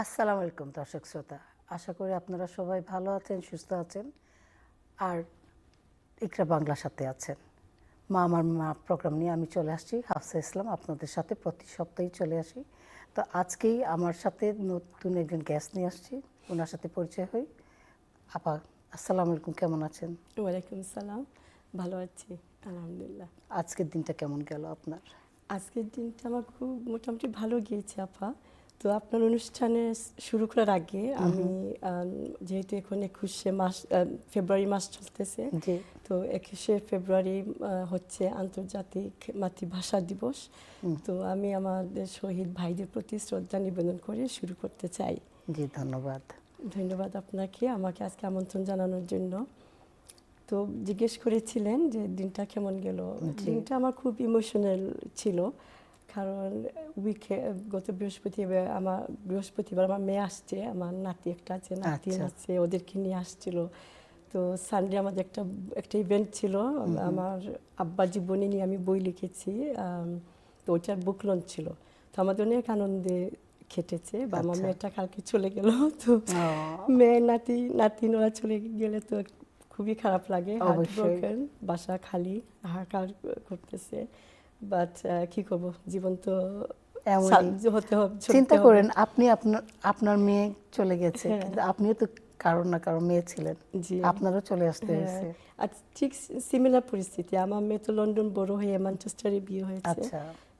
আসসালামু আলাইকুম দর্শক শ্রোতা, আশা করি আপনারা সবাই ভালো আছেন, সুস্থ আছেন আর ইকরা বাংলার সাথে আছেন। মা আমার মা প্রোগ্রাম নিয়ে আমি চলে আসছি, হাফসা ইসলাম আপনাদের সাথে প্রতি সপ্তাহেই চলে আসি। তো আজকেই আমার সাথে নতুন একজন গেস্ট নিয়ে আসছি, ওনার সাথে পরিচয় হই। আপা আসসালামু আলাইকুম, কেমন আছেন? ওয়ালাইকুম সালাম, ভালো আছি আলহামদুলিল্লাহ। আজকের দিনটা কেমন গেল আপনার? আজকের দিনটা আমার খুব মোটামুটি ভালো গিয়েছে আপা। তো আপনার অনুষ্ঠানে শুরু করার আগে আমি যেহেতু এখন 21শে মাস ফেব্রুয়ারি মাস চলতেছে, জি, তো 21শে ফেব্রুয়ারি হচ্ছে আন্তর্জাতিক মাতৃভাষা দিবস। তো আমি আমাদের শহীদ ভাইদের প্রতি শ্রদ্ধা নিবেদন করে শুরু করতে চাই। জি ধন্যবাদ। ধন্যবাদ আপনাকে আমাকে আজকে আমন্ত্রণ জানানোর জন্য। তো জিজ্ঞেস করেছিলেন যে দিনটা কেমন গেল। দিনটা আমার খুব ইমোশনাল ছিল, কারণ গত বৃহস্পতিবার আমার মেয়ে আসছে, আমার নাতি একটা আছে, নাতিন আছে, ওদেরকে নিয়ে আসছিল। তো সানডে আমাদের একটা ইভেন্ট ছিল, আমার আব্বার জীবনী নিয়ে আমি বই লিখেছি, তো ওইটার বুক লঞ্চ ছিল। তো আমাদের অনেক আনন্দে কেটেছে। বা আমার মেয়েটা কালকে চলে গেল, তো মেয়ে নাতিন ওরা চলে গেলে তো খুবই খারাপ লাগে, হার্ট ব্রোকেন, বাসা খালি, হাহাকার করতেছে। বাট কি করব, জীবন তো হতে হবে। চিন্তা করেন, আপনি আপনার মেয়ে চলে গেছে, কিন্তু আপনিও তো কারণ না কারণ মেয়ে ছিলেন, আপনারও চলে আসতে হয়েছে। আর ঠিক সিমিলার পরিস্থিতি, আমার মেয়ে তো লন্ডন বড় হয়ে ম্যানচেস্টারে বিয়ে হয়েছে।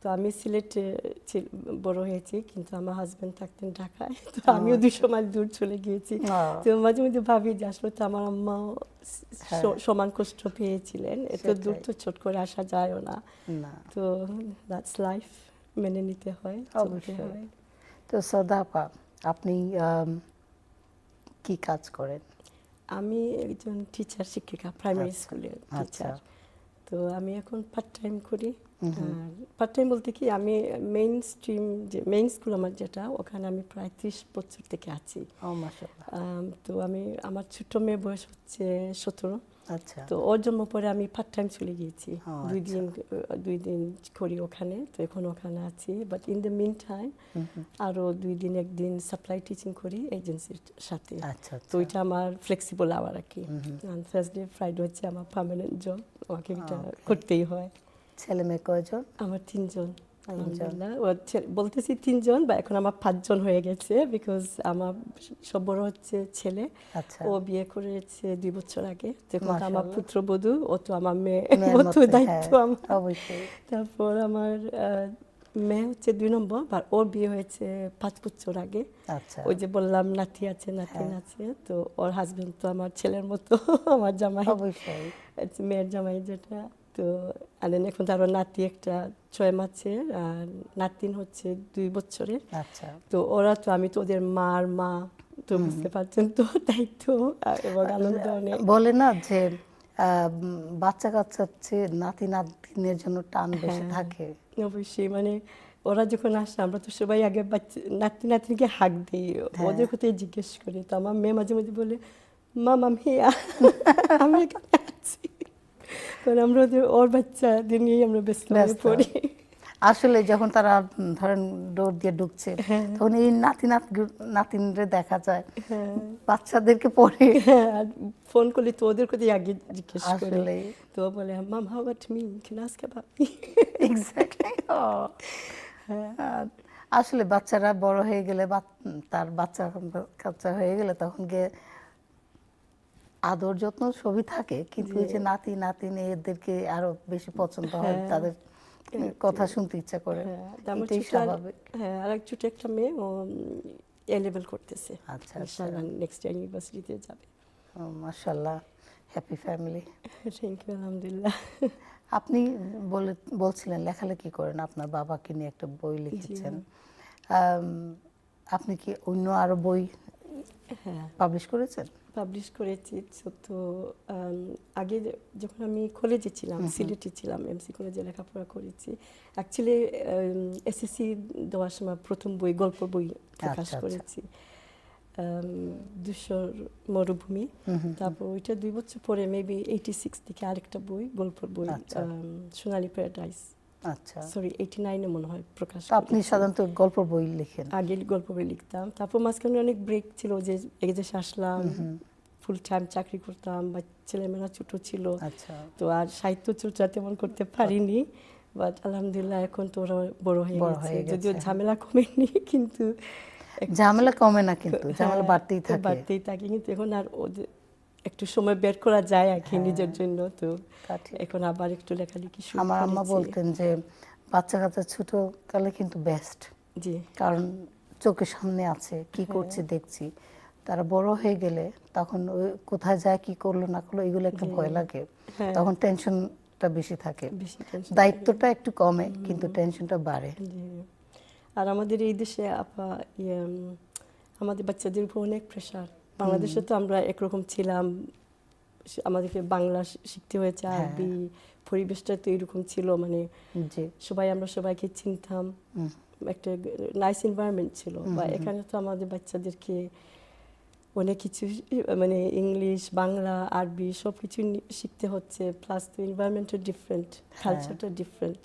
তো আমি সিলেটে বড় হয়েছি, কিন্তু আমার হাজবেন্ড থাকতেন ঢাকায়, তো আমিও 200 মাইল দূর চলে গিয়েছি। তো মাঝে মাঝে ভাবি যে আসলে তো আমার আম্মাও সমান কষ্ট পেয়েছিলেন, এত দূর তো ছোট করে আসা যায়ও না। তো দ্যাটস লাইফ, মেনে নিতে হয়, চলতে হয়। তো সৌদা আপা, আপনি কি কাজ করেন? আমি একজন টিচার, শিক্ষিকা, প্রাইমারি স্কুলের টিচার। তো আমি এখন পার্ট টাইম করি। পার্ট টাইম বলতে কি, আমি মেইন স্কুল আমার যেটা, ওখানে আমি প্রায় 30 বছর থেকে আছি। তো আমার ছোট মেয়ে বয়স হচ্ছে 17। তো ওর জন্ম পরে আমি পার্ট টাইম চলে গিয়েছি, 2 দিন করি ওখানে। তো এখন ওখানে আছি, but in the meantime আরও 2 দিন 1 দিন সাপ্লাই টিচিং করি এজেন্সির সাথে। তো ওইটা আমার ফ্লেক্সিবল আওয়ার আর কি। থার্সডে ফ্রাইডে হচ্ছে আমার পার্মানেন্ট জব, আমাকে এটা করতেই হয়। ছেলে মেয়ে কয়জন? আমার 3 জন আলহামদুলিল্লাহ। বলতেছি 3 জন, বা এখন আমার 5 জন হয়ে গেছে, বিকজ আমার সব বড় হচ্ছে ছেলে, ও বিয়ে করেছে 2 বছর আগে। তখন আমার পুত্রবধূ, ও তো আমার মেয়ে মতো দায়িত্ব আমার। তারপর আমার মেয়ে হচ্ছে 2 নম্বর, আর ওর বিয়ে হয়েছে 5 বছর আগে। ওই যে বললাম নাতি আছে, নাতিন আছে। তো ওর হাজবেন্ড তো আমার ছেলের মতো, আমার জামাই, মেয়ের জামাই যেটা। তো এখন তারও নাতি একটা 6 মাসের, আর নাতিন হচ্ছে 2 বছরের। তো ওরা তো, আমি তো ওদের মার মা, তো বুঝতে পারছেন তো দায়িত্ব এবং আনন্দ অনেক। বলে না যে বাচ্চা কাচ্চা হচ্ছে নাতি নাতিনের জন্য টান বেশি থাকে। অবশ্যই, মানে ওরা যখন আসে আমরা তো সবাই আগে নাতি নাতিনকে হাক দিই, ওদের কোথায় জিজ্ঞেস করি। তো আমার মেয়ে মাঝে মাঝে বলে, মাম আম হিয়া, আমি এখানে আছি। কারণ আমরা ওর বাচ্চাদের নিয়েই আমরা ব্যস্ত হয়ে পড়ি। আসলে যখন তারা ধরেন ডোর দিয়ে ঢুকছে, তখন এই নাতিনরে দেখা যায়, বাচ্চাদেরকে পরে ফোন করলে তো ওদের কোথায় আগে জিজ্ঞেস করে। তো বলে, mum how about me, can ask about me. Exactly. আসলে বাচ্চারা বড় হয়ে গেলে, তার বাচ্চা হয়ে গেলে, তখন গিয়ে আদর যত্ন সবই থাকে, কিন্তু এই যে নাতি নাতিন এদেরকে আরো বেশি পছন্দ হয়, তাদের কথা শুনতে ইচ্ছা করে, এটাই স্বাভাবিক। হ্যাঁ, আর এক ছোট একটা মেয়ে, ও এ লেভেল করতেছে, ইনশাআল্লাহ নেক্সট ইয়ার ইউনিভার্সিটিতে যাবে। মাশাআল্লাহ, হ্যাপি ফ্যামিলি। থ্যাংক ইউ, আলহামদুলিল্লাহ। আপনি বলছিলেন লেখালেখি করেন, আপনার বাবাকে নিয়ে একটা বই লিখেছেন। আপনি কি অন্য আরো বই পাবলিশ করেছেন? পাবলিশ করেছি। তো আগে যখন আমি কলেজে ছিলাম, সিলেটে ছিলাম, এমসি কলেজে লেখাপড়া করেছি। অ্যাকচুয়ালি এসএসসি দেওয়ার সময় প্রথম বই, গল্প বই প্রকাশ করেছি, 200 মরুভূমি। তারপর ওইটা 2 বছর পরে, মেবি 86 থেকে আরেকটা বই, গল্পের বই, সোনালী প্যারাডাইস আচ্ছা, সরি 89-এ মনে হয় প্রকাশ তো আপনি সাধারণত গল্প বই লিখেন? আগে গল্প বই লিখতাম, তারপর মাঝখানে অনেক ব্রেক ছিল, যে এদেশে আসলাম, ফুল টাইম চাকরি করতাম, বা ছেলেমেয়েরা ছোট ছিল, আচ্ছা, তো আর সাহিত্য চর্চা তেমন করতে পারিনি। বাট আলহামদুলিল্লাহ এখন তো ওরা বড় হয়ে গেছে, যদিও ঝামেলা কমেনি, কিন্তু ঝামেলা কমে না, কিন্তু ঝামেলা হ্যাঁ, বাড়তেই থাকে। বাড়তেই থাকে, কিন্তু এখন আর ওদের একটু সময় বের করা যায় আর কি নিজের জন্য। তো তা ঠিক। এখন আবার একটু লেখালেখি শুরু আমার আম্মা করেছি। বলতেন যে বাচ্চা কাচ্চা ছোটকালে কিন্তু বেস্ট, জি, কারণ চোখের সামনে আছে, কি করছে দেখছি। তারা বড় হয়ে গেলে তখন ওই কোথায় যায়, কি করলো না করলো, এগুলো একটা ভয় লাগে, তখন টেনশনটা বেশি থাকে, বেশি টেনশন। দায়িত্বটা একটু কমে কিন্তু টেনশনটা বাড়ে। জি, আর আমাদের এই দেশে আপা আমাদের বাচ্চাদের উপর অনেক প্রেশার। বাংলাদেশে তো আমরা একরকম ছিলাম, আমাদেরকে বাংলা শিখতে হয়েছে, আরবি, পরিবেশটা তো এরকম ছিল, মানে জি, সবাই আমরা সবাইকে চিনতাম, একটা নাইস এনভায়রনমেন্ট ছিল। বা এখানে তো আমাদের বাচ্চাদেরকে অনেক কিছু মানে ইংলিশ, বাংলা, আরবি সব কিছু শিখতে হচ্ছে, প্লাস তো এনভায়রনমেন্টও ডিফারেন্ট, কালচারটা ডিফারেন্ট।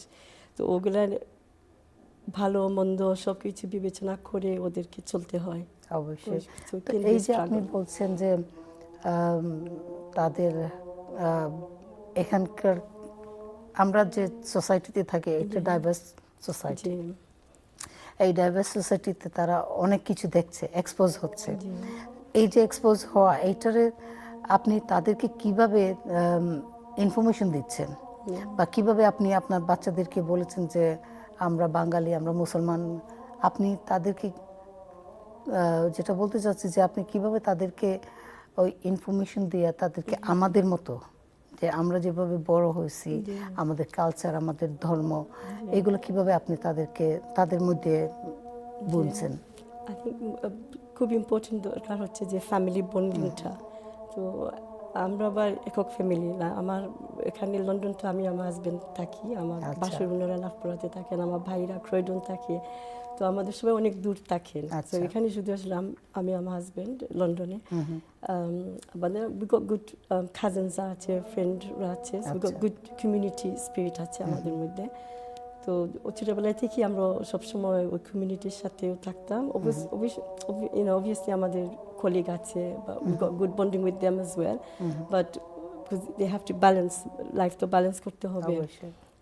তো ওগুলার ভালো মন্দ সব কিছু বিবেচনা করে ওদেরকে চলতে হয়। অবশ্যই। তো এই যে আপনি বলছেন যে তাদের এখানকার, আমরা যে সোসাইটিতে থাকি একটা ডাইভার্স সোসাইটি, এই ডাইভার্স সোসাইটিতে তারা অনেক কিছু দেখছে, এক্সপোজ হচ্ছে। এই যে এক্সপোজ হওয়া, এইটারে আপনি তাদেরকে কিভাবে ইনফরমেশন দিচ্ছেন, বা কিভাবে আপনি আপনার বাচ্চাদেরকে বলেছেন যে আমরা বাঙালি, আমরা মুসলমান, আপনি তাদেরকে যেটা বলতে চাচ্ছি যে আপনি কিভাবে তাদেরকে ওই ইনফরমেশন দিয়ে তাদেরকে আমাদের মতো, যে আমরা যেভাবে বড় হয়েছি, আমাদের কালচার, আমাদের ধর্ম, এগুলো কিভাবে আপনি তাদেরকে তাদের মধ্যে বুনছেন? আই থিঙ্ক খুব ইম্পর্টেন্ট দরকার হচ্ছে যে ফ্যামিলি বন্ডিংটা। তো আমরা আবার একক ফ্যামিলি না, আমার এখানে লন্ডন তো আমি আমার হাজব্যান্ড থাকি, আমার বাসুর বোনেরা লাভপুরাতে থাকেন, আমার ভাইরা ক্রয়ডন থাকে, তো আমাদের সবাই অনেক দূর থাকেন। তো এখানে শুধু আসলাম আমি, আমার হাজব্যান্ড লন্ডনে। মানে উই গট গুড কাজিনস আছে, ফ্রেন্ডরা আছে, we got good community spirit আছে আমাদের মধ্যে। তো ছোটবেলায় থেকে আমরা সবসময় ওই কমিউনিটির সাথেও থাকতাম। অবভিয়াসলি আমাদের কলিগ আছে, বা we got good bonding with them as well, but they have to balance, life তো ব্যালেন্স করতে হবে,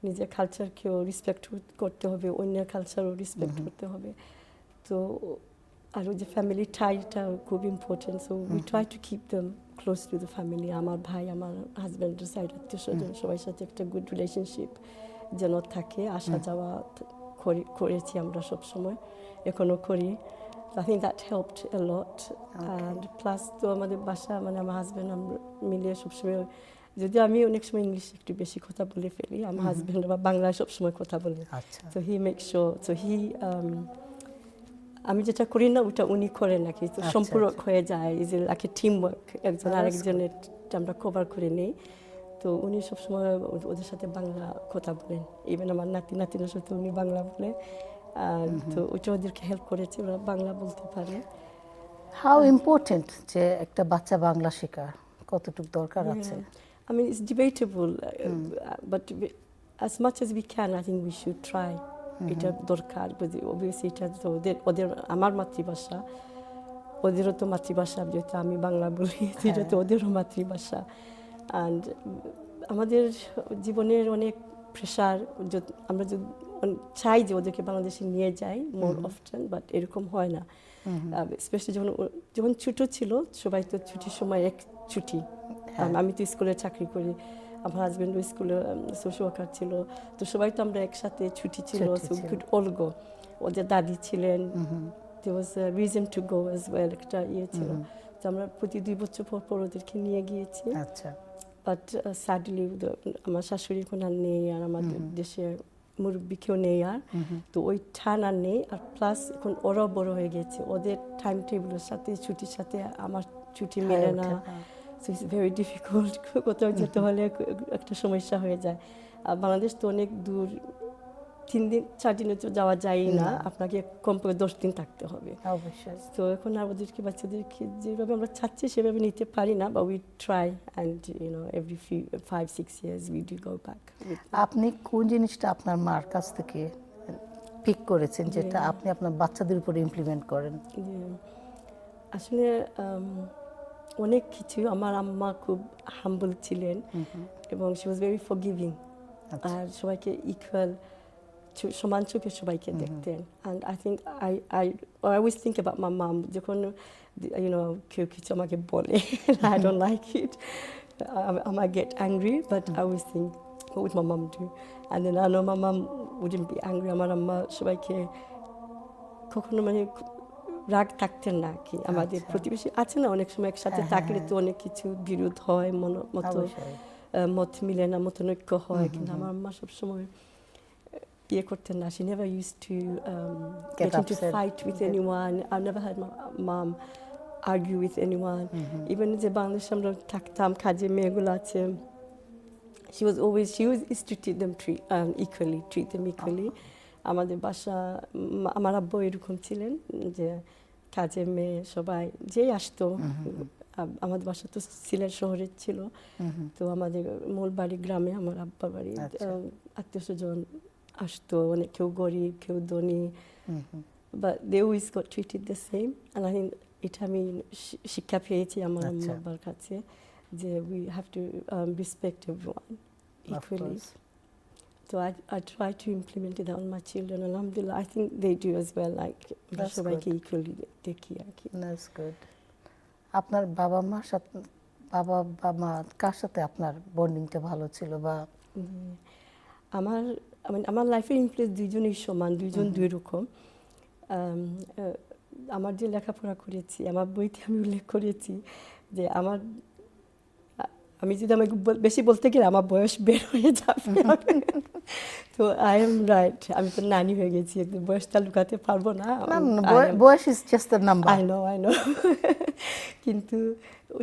নিজের কালচারকেও রেসপেক্ট করতে হবে, অন্যের কালচারও রেসপেক্ট করতে হবে। তো আর ওই যে ফ্যামিলি টাইটা খুব important, so we try to keep them close to the family. আমার ভাই, আমার হাজব্যান্ডের সাইড আত্মীয় স্বজন সবার সাথে একটা গুড রিলেশনশিপ যেন থাকে, আসা যাওয়া করেছি আমরা সব সময়, এখনো করি। I think that helped a lot. And plus তো আমাদের বাসা, মানে আমার হাজব্যান্ড আমরা মিলে সবসময়, যদিও আমি অনেক সময় ইংলিশ একটু বেশি কথা বলে ফেলি, আমার হাজব্যান্ড আবার বাংলায় সবসময় কথা বলে। তো হি মেক শিওর, তো হি আমি যেটা করি না ওটা উনি করেন নাকি, তো সম্পূরক হয়ে যায়, is like a team work, একজন আরেকজনের আমরা কভার করে নেই। তো উনি সবসময় ওদের সাথে বাংলা কথা বলেন, ইভেন আমার নাতিনের সাথে উনি বাংলা বলে, তো ওইটা ওদেরকে হেল্প করেছে, ওরা বাংলা বলতে পারে। হাউ ইম্পর্টেন্ট যে একটা বাচ্চা বাংলা শেখা, কতটুকু দরকার আছে? I mean, it's debatable, but as much as we can, I think we should try. এটা দরকার, অবভিয়াসলি এটা তো ওদের আমার মাতৃভাষা, ওদেরও তো মাতৃভাষা, যেহেতু আমি বাংলা বলি, এটা তো ওদেরও মাতৃভাষা। অ্যান্ড আমাদের জীবনের অনেক প্রেশার, আমরা যদি চাই যে ওদেরকে বাংলাদেশে নিয়ে যাই মোর অফটেন, বাট এরকম হয় না। স্পেশালি যখন ছোট ছিল, সবাই তো ছুটির সময় এক ছুটি, আমি তো স্কুলে চাকরি করি, আমার হাজব্যান্ডও স্কুলে সোশ্যাল ওয়ার্কার ছিল, তো সবাই তো আমরা একসাথে ছুটি ছিল, সো উই কুড অল গো। ওদের দাদি ছিলেন, there was a reason to go as well, একটা ইয়ে ছিল, তো আমরা প্রতি 2 বছর পর পর ওদেরকে নিয়ে গিয়েছি। আচ্ছা, বাট স্যাডলি আমার শাশুড়ি এখন আর নেই, আর আমাদের দেশে মুরব্বী কেউ নেই আর, তো ওই ঠান আর নেই। আর প্লাস এখন ওরাও বড় হয়ে গেছে, ওদের টাইম টেবিলের সাথে ছুটির সাথে আমার ছুটি মেলে না, সো ইটস ভেরি ডিফিকাল্ট, কোথাও যেতে হলে একটা সমস্যা হয়ে যায়। আর বাংলাদেশ তো অনেক দূর, 3 দিন 4 দিনে তো যাওয়া যায়ই না, আপনাকে কমপক্ষে 10 দিন থাকতে হবে। অবশ্যই। তো এখন আমাদেরকে বাচ্চাদেরকে যেভাবে আমরা চাচ্ছি সেভাবে নিতে পারি না, বা we try and every 5-6 years we do go back. আপনি কোন জিনিসটা আপনার মার কাছ থেকে পিক করেছেন যেটা আপনি আপনার বাচ্চাদের উপর ইমপ্লিমেন্ট করেন? আসলে অনেক কিছু। আমার আম্মা খুব হাম্বল ছিলেন এবং শি ওয়াজ ভেরি ফরগিভিং, আর সবাইকে ইকুয়াল সমান চোখে সবাইকে দেখতেন। And I think I always think about my mum, যখন কেউ কিছু আমাকে বলে I don't like it, I might get angry, but I always think, what would my mom do? And then I know my mom wouldn't be angry. আমার আম্মা সবাইকে কখনো মানে রাগ থাকতেন না কি। আমাদের প্রতিবেশী আছে না, অনেক সময় একসাথে থাকলে তো অনেক কিছু বিরোধ হয়, মত মিলে না, মতনৈক্য হয়, কিন্তু আমার আম্মা সবসময় ইয়ে করতেন না। She never used to get into fight with anyone. I've never had my mom argue with anyone. Even যে বাংলাদেশে আমরা থাকতাম, কাজে মেয়েগুলো আছে, she used to treat them equally. আমাদের বাসা, আমার আব্বু এরকম ছিলেন যে কাজের মেয়ে সবাই যেই আসতো, আমাদের বাসা তো সিলেট শহরে ছিল, তো আমাদের মূল বাড়ি গ্রামে, আমার আব্বার বাড়ি, আত্মীয় স্বজন আসতো, অনেক কেউ গরিব কেউ ধনী, but they always got treated the same. And I think এটা আমি শিক্ষা পেয়েছি আমার আম্মা আব্বার কাছে, যে we have to respect everyone equally. So I try to implement it on my children. Alhamdulillah, I think they do as well. Like সবাইকে equally দেখি আর কি। That's good. আপনার বাবা মার সাথে, বাবা বা মা কার সাথে আপনার বন্ডিংটা ভালো ছিল? বা আমার লাইফে ইনফ্লুয়েন্স দুইজনই সমান, দুইজন দুই রকম। আমার যে লেখাপড়া করেছি, আমার বইতে আমি উল্লেখ করেছি যে আমি যদি আমাকে বেশি বলতে গেলে আমার বয়স বের হয়ে যাবে। তো আই এম রাইট, আমি তো নানি হয়ে গেছি, একদম বয়সটা লুকাতে পারবো না। বয়স is just a number. I know কিন্তু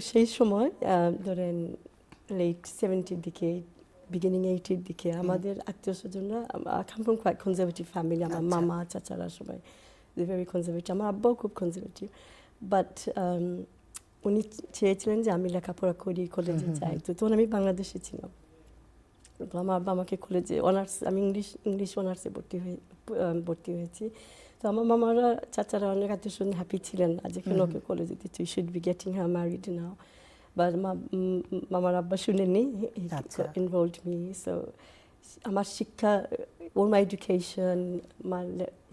সেই সময় ধরেন লেট 70-র দিকে, বিগিনিং 80-র দিকে আমাদের আত্মীয় স্বজনরা, I come from quite conservative family, আমার মামা চাচারা সবাই ভেরি কনজারভেটিভ, আমার আব্বাও খুব কনজারভেটিভ, বাট উনি চেয়েছিলেন যে আমি লেখাপড়া করি, কলেজে যাই। তো তখন আমি বাংলাদেশে ছিলাম, তো আমার আব্বা আমাকে কলেজে অনার্স, আমি ইংলিশ অনার্সে ভর্তি হয়েছি। তো আমার মামারা চাচারা অনেক আত্মীয় স্বজন হ্যাপি ছিলেন না, যেখানে ওকে কলেজে দিচ্ছি, you should be getting her married now. But মামার আব্বা শুনেনি, he involved me. So আমার শিক্ষা, all my education, my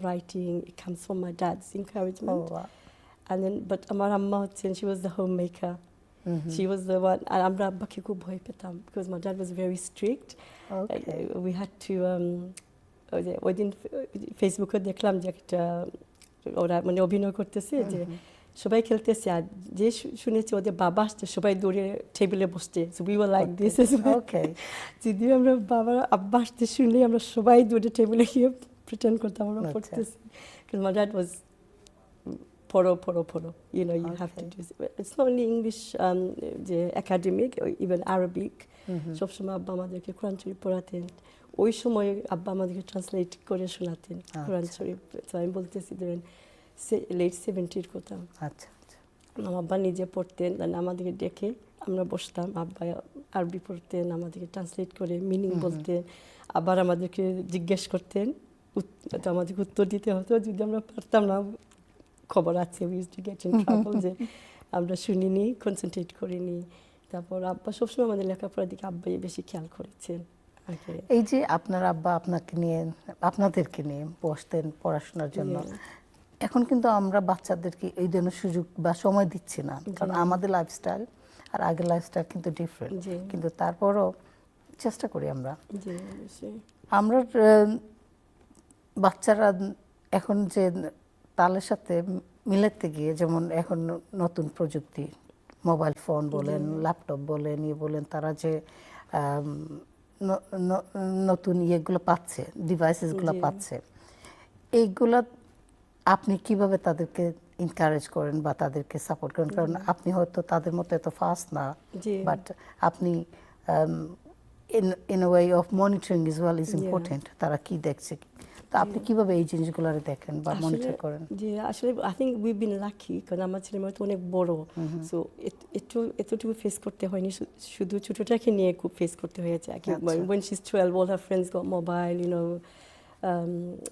writing, it comes from my dad's encouragement. Oh, wow. And then, but আমার আম্মা হচ্ছেন, she was the homemaker. She was the one, আর আমরা আব্বাকে খুব ভয় পেতাম, because my dad was very strict. We had to ওই দিন ফেসবুকে দেখলাম যে একটা ওরা মানে অভিনয় করতেছে, যে সবাই খেলতেছে, আর যে শুনেছি ওদের বাবা আসছে, সবাই দৌড়ে টেবিলে বসছে। So we were like this as well. যদিও আমরা আব্বা আসতে শুনলেই আমরা সবাই দৌড়ে টেবিলে গিয়ে প্রিটেন্ড করতাম আমরা পড়তেছি, because my dad was পড়ো, you know, you have to do it. It's not only English, যে academic, even Arabic. সবসময় আব্বা আমাদেরকে কোরআন শরীফ পড়াতেন। ওই সময় আব্বা আমাদেরকে ট্রান্সলেট করে শোনাতেন কোরআন শরীফ। তো আমি বলতেছি ধরেন লেট 70-র কথা। আমার আব্বা নিজে পড়তেন, আমাদেরকে ডেকে আমরা বসতাম, আব্বা আরবি পড়তেন, আমাদেরকে ট্রান্সলেট করে মিনিং বলতেন, আবার আমাদেরকে জিজ্ঞেস করতেন, তো আমাদেরকে উত্তর দিতে হতো। যদি আমরা পারতাম না, খবর আছে, we used to get in trouble, যে আমরা শুনিনি, কনসেন্ট্রেট করিনি। তারপর আব্বা সবসময় আমাদের লেখাপড়ার দিকে আব্বাই বেশি খেয়াল করেছেন। এই যে আপনার আব্বা আপনাদেরকে নিয়ে বসতেন পড়াশোনার জন্য, এখন কিন্তু আমরা বাচ্চাদেরকে এই ধরনের সুযোগ বা সময় দিচ্ছি না, কারণ আমাদের লাইফস্টাইল আর আগের লাইফস্টাইল কিন্তু ডিফারেন্ট। কিন্তু তারপরও চেষ্টা করি আমরা বাচ্চারা এখন যে তালের সাথে মিলাতে গিয়ে, যেমন এখন নতুন প্রযুক্তি, মোবাইল ফোন বলেন, ল্যাপটপ বলেন, বলেন, তারা যে নতুন ইয়েগুলো পাচ্ছে, ডিভাইসেসগুলো পাচ্ছে, এইগুলা আপনি কিভাবে তাদেরকে এনকারেজ করেন বা তাদেরকে সাপোর্ট করেন? কারণ আপনি হয়তো তাদের মতো এত ফাস্ট না, বাট আপনি in a way of monitoring as well is Yeah. important. তারা কি দেখছে, তো আপনি কিভাবে এই জিনিসগুলোরে দেখেন বা মনিটর করেন? যে আসলে I think we bin lucky, কারণ আমার ছেলে মেয়ে তো অনেক বড়, সো এতটুকু ফেস করতে হয়নি, শুধু ছোটটাকে নিয়ে খুব ফেস করতে হয়েছে। When she's 12, all her friends got mobile, you know,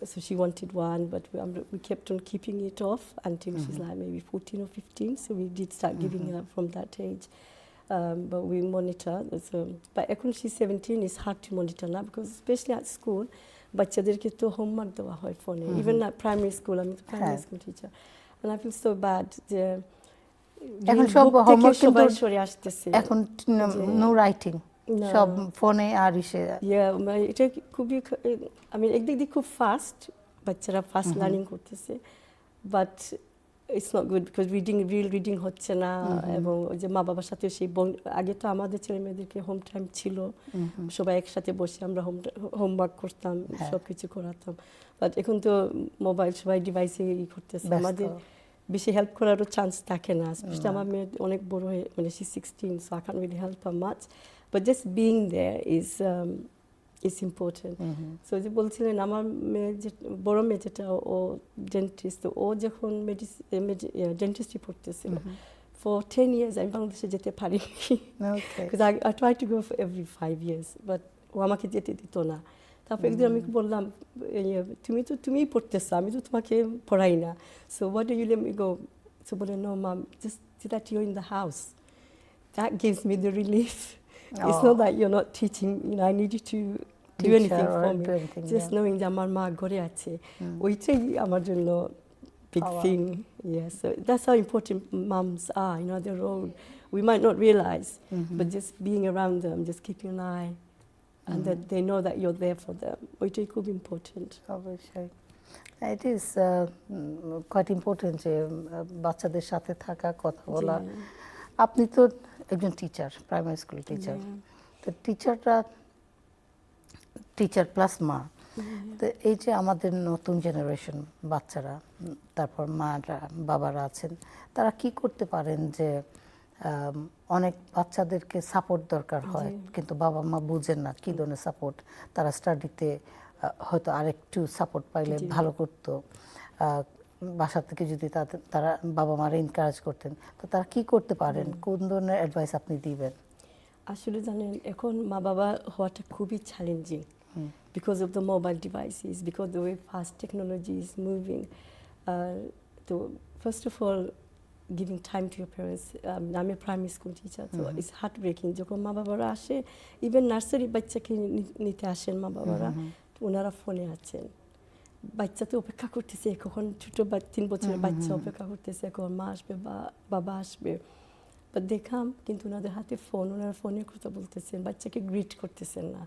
so she wanted one, but we kept on keeping it off until she's like maybe 14 or 15, so we did start giving her from that age. But we monitor. So, but এখন she's 17, it's hard to monitor now because especially at school, বাচ্চাদেরকে তো homework দেওয়া হয় ফোনে, even at primary school, আমি তো primary school teacher, and I feel so bad যে এখন সব হোমওয়ার্ক কিন্তু সবাই সরে আসতেছে, এখন নো রাইটিং, সব ফোনে আর ইসে। এটা খুবই, আমি একদিক দিয়ে খুব ফাস্ট, বাচ্চারা ফাস্ট লার্নিং করতেছে, but it's not good because real reading হচ্ছে না, এবং ওই যে মা বাবার সাথে সেই আগে তো আমাদের ছেলে মেয়েদেরকে হোম টাইম ছিল, সবাই একসাথে বসে আমরা হোমওয়ার্ক করতাম, সব কিছু করাতাম, বাট এখন তো মোবাইল সবাই ডিভাইসে করতেছে, আমাদের বেশি হেল্প করারও চান্স থাকে না, স্পেশালি আমার মেয়ে অনেক বড় হয়ে, মানে she 16, so I can't really help her much, but just being there is important. So যে বলছিলেন আমার মেয়ে, যে বড় মেয়ে যেটা, ও ডেন্টিস্ট, ও যখন ডেন্টিস্ট্রি পড়তেছিল for 10 years আমি বাংলাদেশে যেতে পারিনি, because I try to go for every 5 years, but ও আমাকে যেতে দিত না। তারপর একদিন আমি বললাম, তুমিই পড়তেছো, আমি তো তোমাকে পড়াই না, so why do you let me go? So বলে, no mom, just that you're in the house, that gives me the relief. It's not that you're not teaching, you know, I need you to do anything for me, just knowing that আমার মা ঘরে আছে, ওইটাই আমার জন্য big thing. Yeah, so that's how important moms are, you know, their role. We might not realize, but just being around them, just keeping an eye, and that they know that you're there for them. Oitai খুব important. অবশ্যই, it is quite important যে বাচ্চাদের সাথে থাকা, কথা বলা। আপনি তো একজন টিচার, প্রাইমারি স্কুল টিচার, তো টিচার প্লাস মা, তো এই যে আমাদের নতুন জেনারেশন বাচ্চারা, তারপর মারা বাবারা আছেন, তারা কি করতে পারেন যে অনেক বাচ্চাদেরকে সাপোর্ট দরকার হয়, কিন্তু বাবা মা বুঝেন না কি ধরনের সাপোর্ট, তারা স্টাডিতে হয়তো আরেকটু সাপোর্ট পাইলে ভালো করতো, বাসা থেকে যদি তারা বাবা মারা এনকারেজ করতেন, তো তারা কি করতে পারেন, কোন ধরনের অ্যাডভাইস আপনি দিবেন? আসলে জানেন, এখন মা বাবা হওয়াটা খুবই challenging, because of the mobile devices, because the way fast technology is moving. So first of all, giving time to your parents. I'm a primary school teacher, so it's heartbreaking. যখন মা বাবারা আসে, ইভেন নার্সারি বাচ্চাকে নিতে আসেন মা বাবারা, ওনারা ফোনে আছেন, বাচ্চা তো অপেক্ষা করতেছে, কখন ছোটো 3 বছরের বাচ্চা অপেক্ষা করতেছে কখন মা আসবে বা বাবা আসবে, বাট দেখাম কিন্তু ওনাদের হাতে ফোন, ওনারা ফোনে কথা বলতেছেন, বাচ্চাকে গ্রিট করতেছেন না,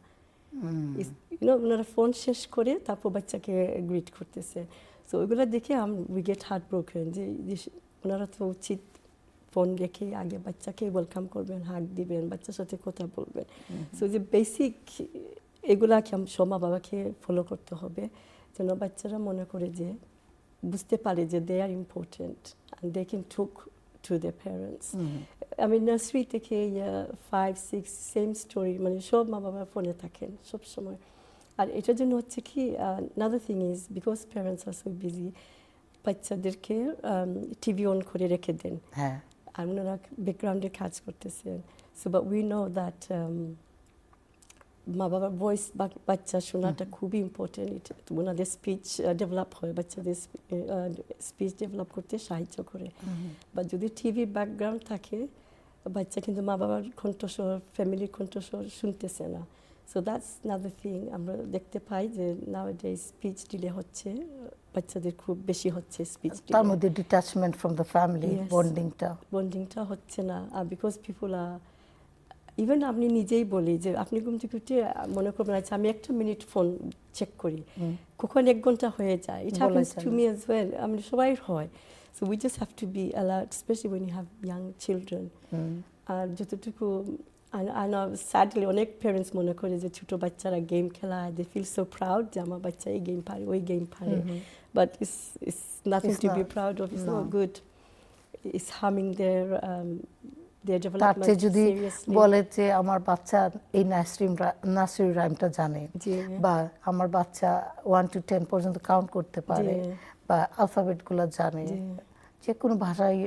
ওনারা ফোন শেষ করে তারপর বাচ্চাকে গ্রিট করতেছে। সো ওইগুলো দেখে উই গেট হার্ট ব্রোকেন, যে ওনারা তো উচিত ফোন রেখে আগে বাচ্চাকে ওয়েলকাম করবেন, হাগ দিবেন, বাচ্চার সাথে কথা বলবেন। সো যে বেসিক এগুলাকে সব মা বাবাকে ফলো করতে হবে, যেন বাচ্চারা মনে করে যে বুঝতে পারে যে they are important and they can talk to their parents. আমি নার্সারি থেকে 5, 6 সেম স্টোরি, মানে সব মা বাবা ফোনে থাকেন সব সময়। আর এটার জন্য হচ্ছে কি, another thing is because parents are so busy, বাচ্চাদেরকে টিভি অন করে রেখে দেন, আর ওনারা ব্যাকগ্রাউন্ডে কাজ করতেছেন। So but we know that মা বাবার ভয়েস বাচ্চা শোনাটা খুবই ইম্পর্টেন্ট, ওনাদের স্পিচ ডেভেলপ হয়, বাচ্চাদের স্পিচ ডেভেলপ করতে সাহায্য করে। বা যদি টিভি ব্যাকগ্রাউন্ড থাকে, বাচ্চা কিন্তু মা বাবার কণ্ঠস্বর, ফ্যামিলির কণ্ঠস্বর শুনতেছে না। সো দ্যাটস নাদার থিং, আমরা দেখতে পাই যে নাওয়াডেজ স্পিচ ডিলে হচ্ছে, বাচ্চাদের খুব বেশি হচ্ছে স্পিচ ডিলে, তার মধ্যে ডিট্যাচমেন্ট ফ্রম দ্য ফ্যামিলি, বন্ডিংটা হচ্ছে না। আর বিকজ পিপল আর, ইভেন আপনি নিজেই বলি যে আপনি ঘুম থেকে উঠে মনে করবেন আচ্ছা আমি 1 মিনিট ফোন চেক করি, কখন 1 ঘন্টা হয়ে যায়, it happens to me as well, আমি সবাই হয়। So we just have to be alert, specially when you have young children. আর যতটুকু স্যাডলি অনেক প্যারেন্টস মনে করে যে ছোটো বাচ্চারা গেম খেলায়, দে ফিল সো প্রাউড যে আমার বাচ্চা এই গেম পারে, ওই গেম পারে, but it's nothing to be proud of, it's not good, it's harming their their তার development চেয়ে যদি seriously. বলে যে আমার বাচ্চা এই নার্সারি রাইমটা জানে, জি বা আমার বাচ্চা 1 to 10 পর্যন্ত কাউন্ট করতে পারে, জি বা অ্যালফাবেটগুলো জানে, জি যে কোনো ভাষাই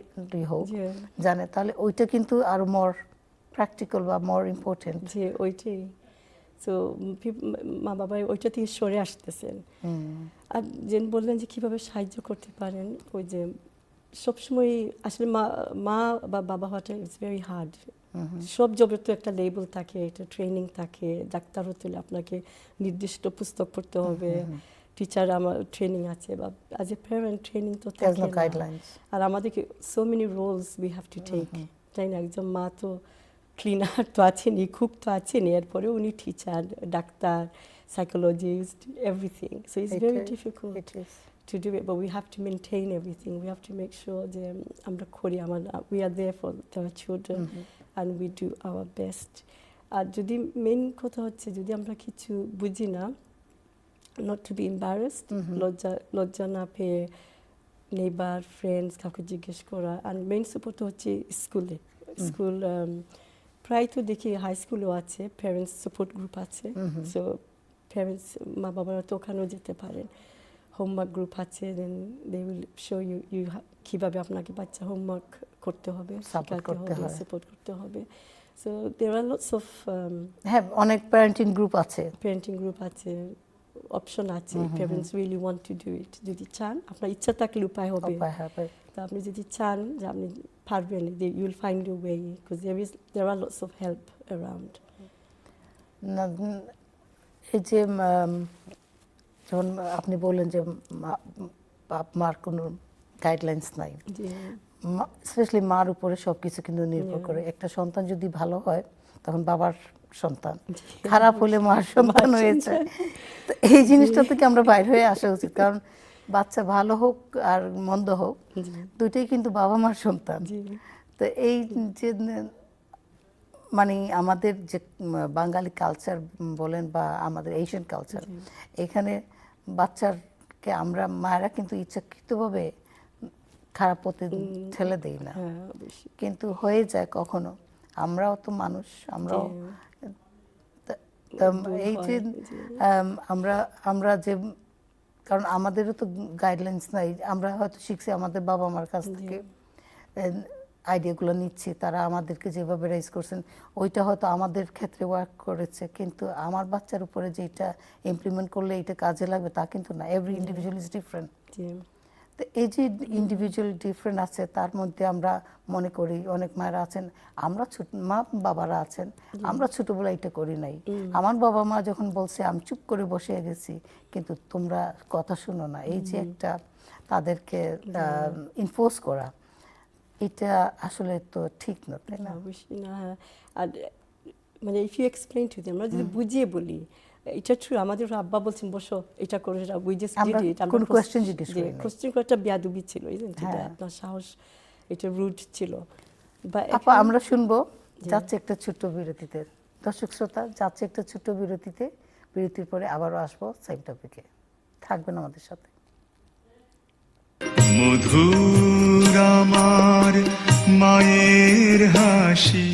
হোক জি জানে, তাহলে ওইটা কিন্তু আরো মোর প্র্যাকটিক্যাল বা মোর ইম্পর্টেন্ট। জি ওইটাই। সো মা বাবা ওইটা থেকে সরে আসতেছেন। আর যেন বললেন যে কিভাবে সাহায্য করতে পারেন, ওই যে সবসময় আসলে মা মা বা বাবা হওয়াটা ইটস ভেরি হার্ড। সব জবের তো একটা লেবেল থাকে, একটা ট্রেনিং থাকে। ডাক্তার হতে হলে আপনাকে নির্দিষ্ট পুস্তক পড়তে হবে, টিচার আমার ট্রেনিং আছে, বা অ্যাজ এ প্যারেন্ট ট্রেনিং তো থাকে না। গাইডলাইন্স। আর আমাদেরকে so many roles we have to take, তাই না? একজন মা তো ক্লিনার তো আছেনই, কুক তো আছেনই, এরপরে উনি teacher, doctor, psychologist, everything. So it's very difficult to do it, but we have to maintain everything. We have to make sure that আমরা করি, we are there for our children and we do our best. আর যদি main কথা হচ্ছে, যদি আমরা কিছু বুঝি না, not to be embarrassed, লজ্জা না পেয়ে নেইবার, ফ্রেন্ডস, কাউকে জিজ্ঞেস করা। আর মেইন সাপোর্ট হচ্ছে স্কুলে। স্কুল প্রায় তো দেখি হাই স্কুলেও আছে প্যারেন্টস সাপোর্ট গ্রুপ আছে। সো প্যারেন্টস, মা বাবারা তো ওখানেও যেতে পারেন। হোমওয়ার্ক গ্রুপ আছে, দেন দে উইল শো ইউ কীভাবে আপনাকে বাচ্চা হোমওয়ার্ক করতে হবে, শেখাতে হবে, সাপোর্ট করতে হবে। So there are lots of, হ্যাঁ, অনেক প্যারেন্টিং গ্রুপ আছে, অপশন আছে। Parents really want to do it, যদি চান, আপনার ইচ্ছা থাকলে উপায় হবে। তো আপনি যদি চান যে আপনি পারবেন, you will find you way, because there are lots of help around. এই যে যেমন আপনি বললেন যে বাপ মার কোনো গাইডলাইন্স নাই, স্পেশালি মার উপরে সবকিছু কিন্তু নির্ভর করে। একটা সন্তান যদি ভালো হয় তখন বাবার সন্তান, খারাপ হলে মার সন্তান হয়েছে। তো এই জিনিসটা থেকে আমরা বাইরে হয়ে আসা উচিত, কারণ বাচ্চা ভালো হোক আর মন্দ হোক, দুইটাই কিন্তু বাবা মার সন্তান। তো এই যে মানে আমাদের যে বাঙালি কালচার বলেন বা আমাদের এশিয়ান কালচার, এখানে বাচ্চাকে আমরা মায়েরা কিন্তু ইচ্ছাকৃতভাবে খারাপ পথে ঠেলে দেই না, কিন্তু হয়ে যায় কখনো। আমরাও তো মানুষ, আমরাও এই যে আমরা যে, কারণ আমাদেরও তো গাইডলাইন্স নাই, আমরা হয়তো শিখছি আমাদের বাবা মার কাছ থেকে, আইডিয়াগুলো নিচ্ছি, তারা আমাদেরকে যেভাবে রাইজ করছেন ওইটা হয়তো আমাদের ক্ষেত্রে ওয়ার্ক করেছে, কিন্তু আমার বাচ্চার উপরে যেটা ইমপ্লিমেন্ট করলে এটা কাজে লাগবে তা কিন্তু না। Every individual is different. তো এই যে ইন্ডিভিজুয়াল ডিফারেন্ট আছে, তার মধ্যে আমরা মনে করি অনেক মায়েরা আছেন, আমরা ছোট মা বাবারা আছেন, আমরা ছোটবেলায় এটা করি নাই, আমার বাবা মা যখন বলছে আমি চুপ করে বসে গেছি, কিন্তু তোমরা কথা শুনো না। এই যে একটা তাদেরকে ইনফোর্স করা, এটা আসলে তো ঠিক না, তাই না? অবশ্যই না। আর মানে if you explain to them, আমরা যদি বুঝিয়ে বলি, এটা ট্রু, আমাদের আব্বা বলছেন বসো এটা করে, উই জাস্ট ডিড ইট। আমরা কোনো কোশ্চেন জিজ্ঞেস করি না। কোশ্চেন করাটা বেয়াদবি ছিল, এটা আপনার সাহস, এটা রুড ছিল। আপা, আমরা শুনবো, যাচ্ছে একটা ছোট্ট বিরতিতে। দর্শক শ্রোতা, যাচ্ছে একটা ছোট্ট বিরতিতে, বিরতির পরে আবারও আসবো সেম টপিকে, থাকবেন আমাদের সাথে। মধুর আমার মায়ের হাসি।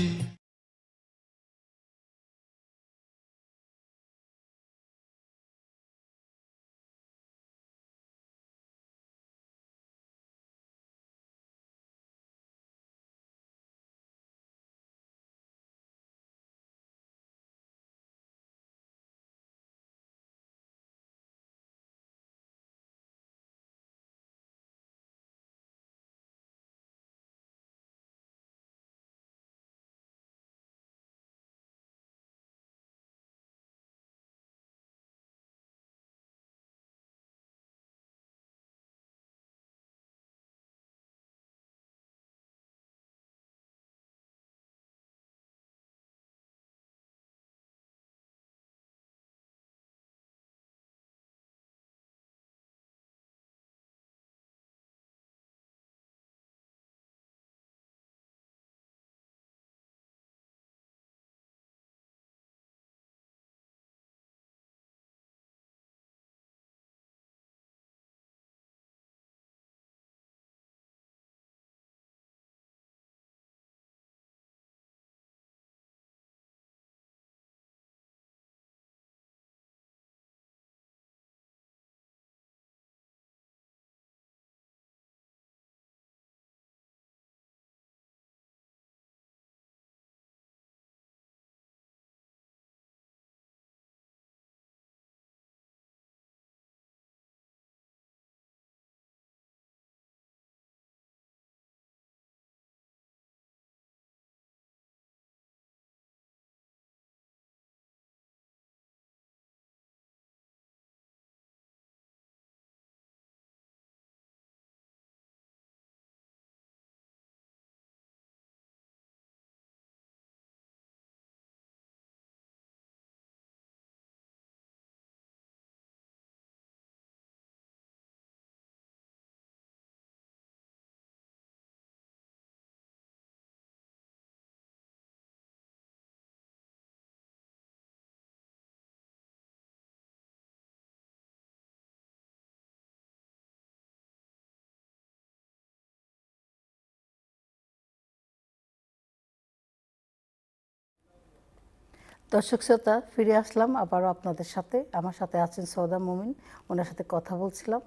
দর্শক শ্রোতা, ফিরে আসলাম আবারও আপনাদের সাথে। আমার সাথে আছেন সৌদা, মোমিন, ওনার সাথে কথা বলছিলাম।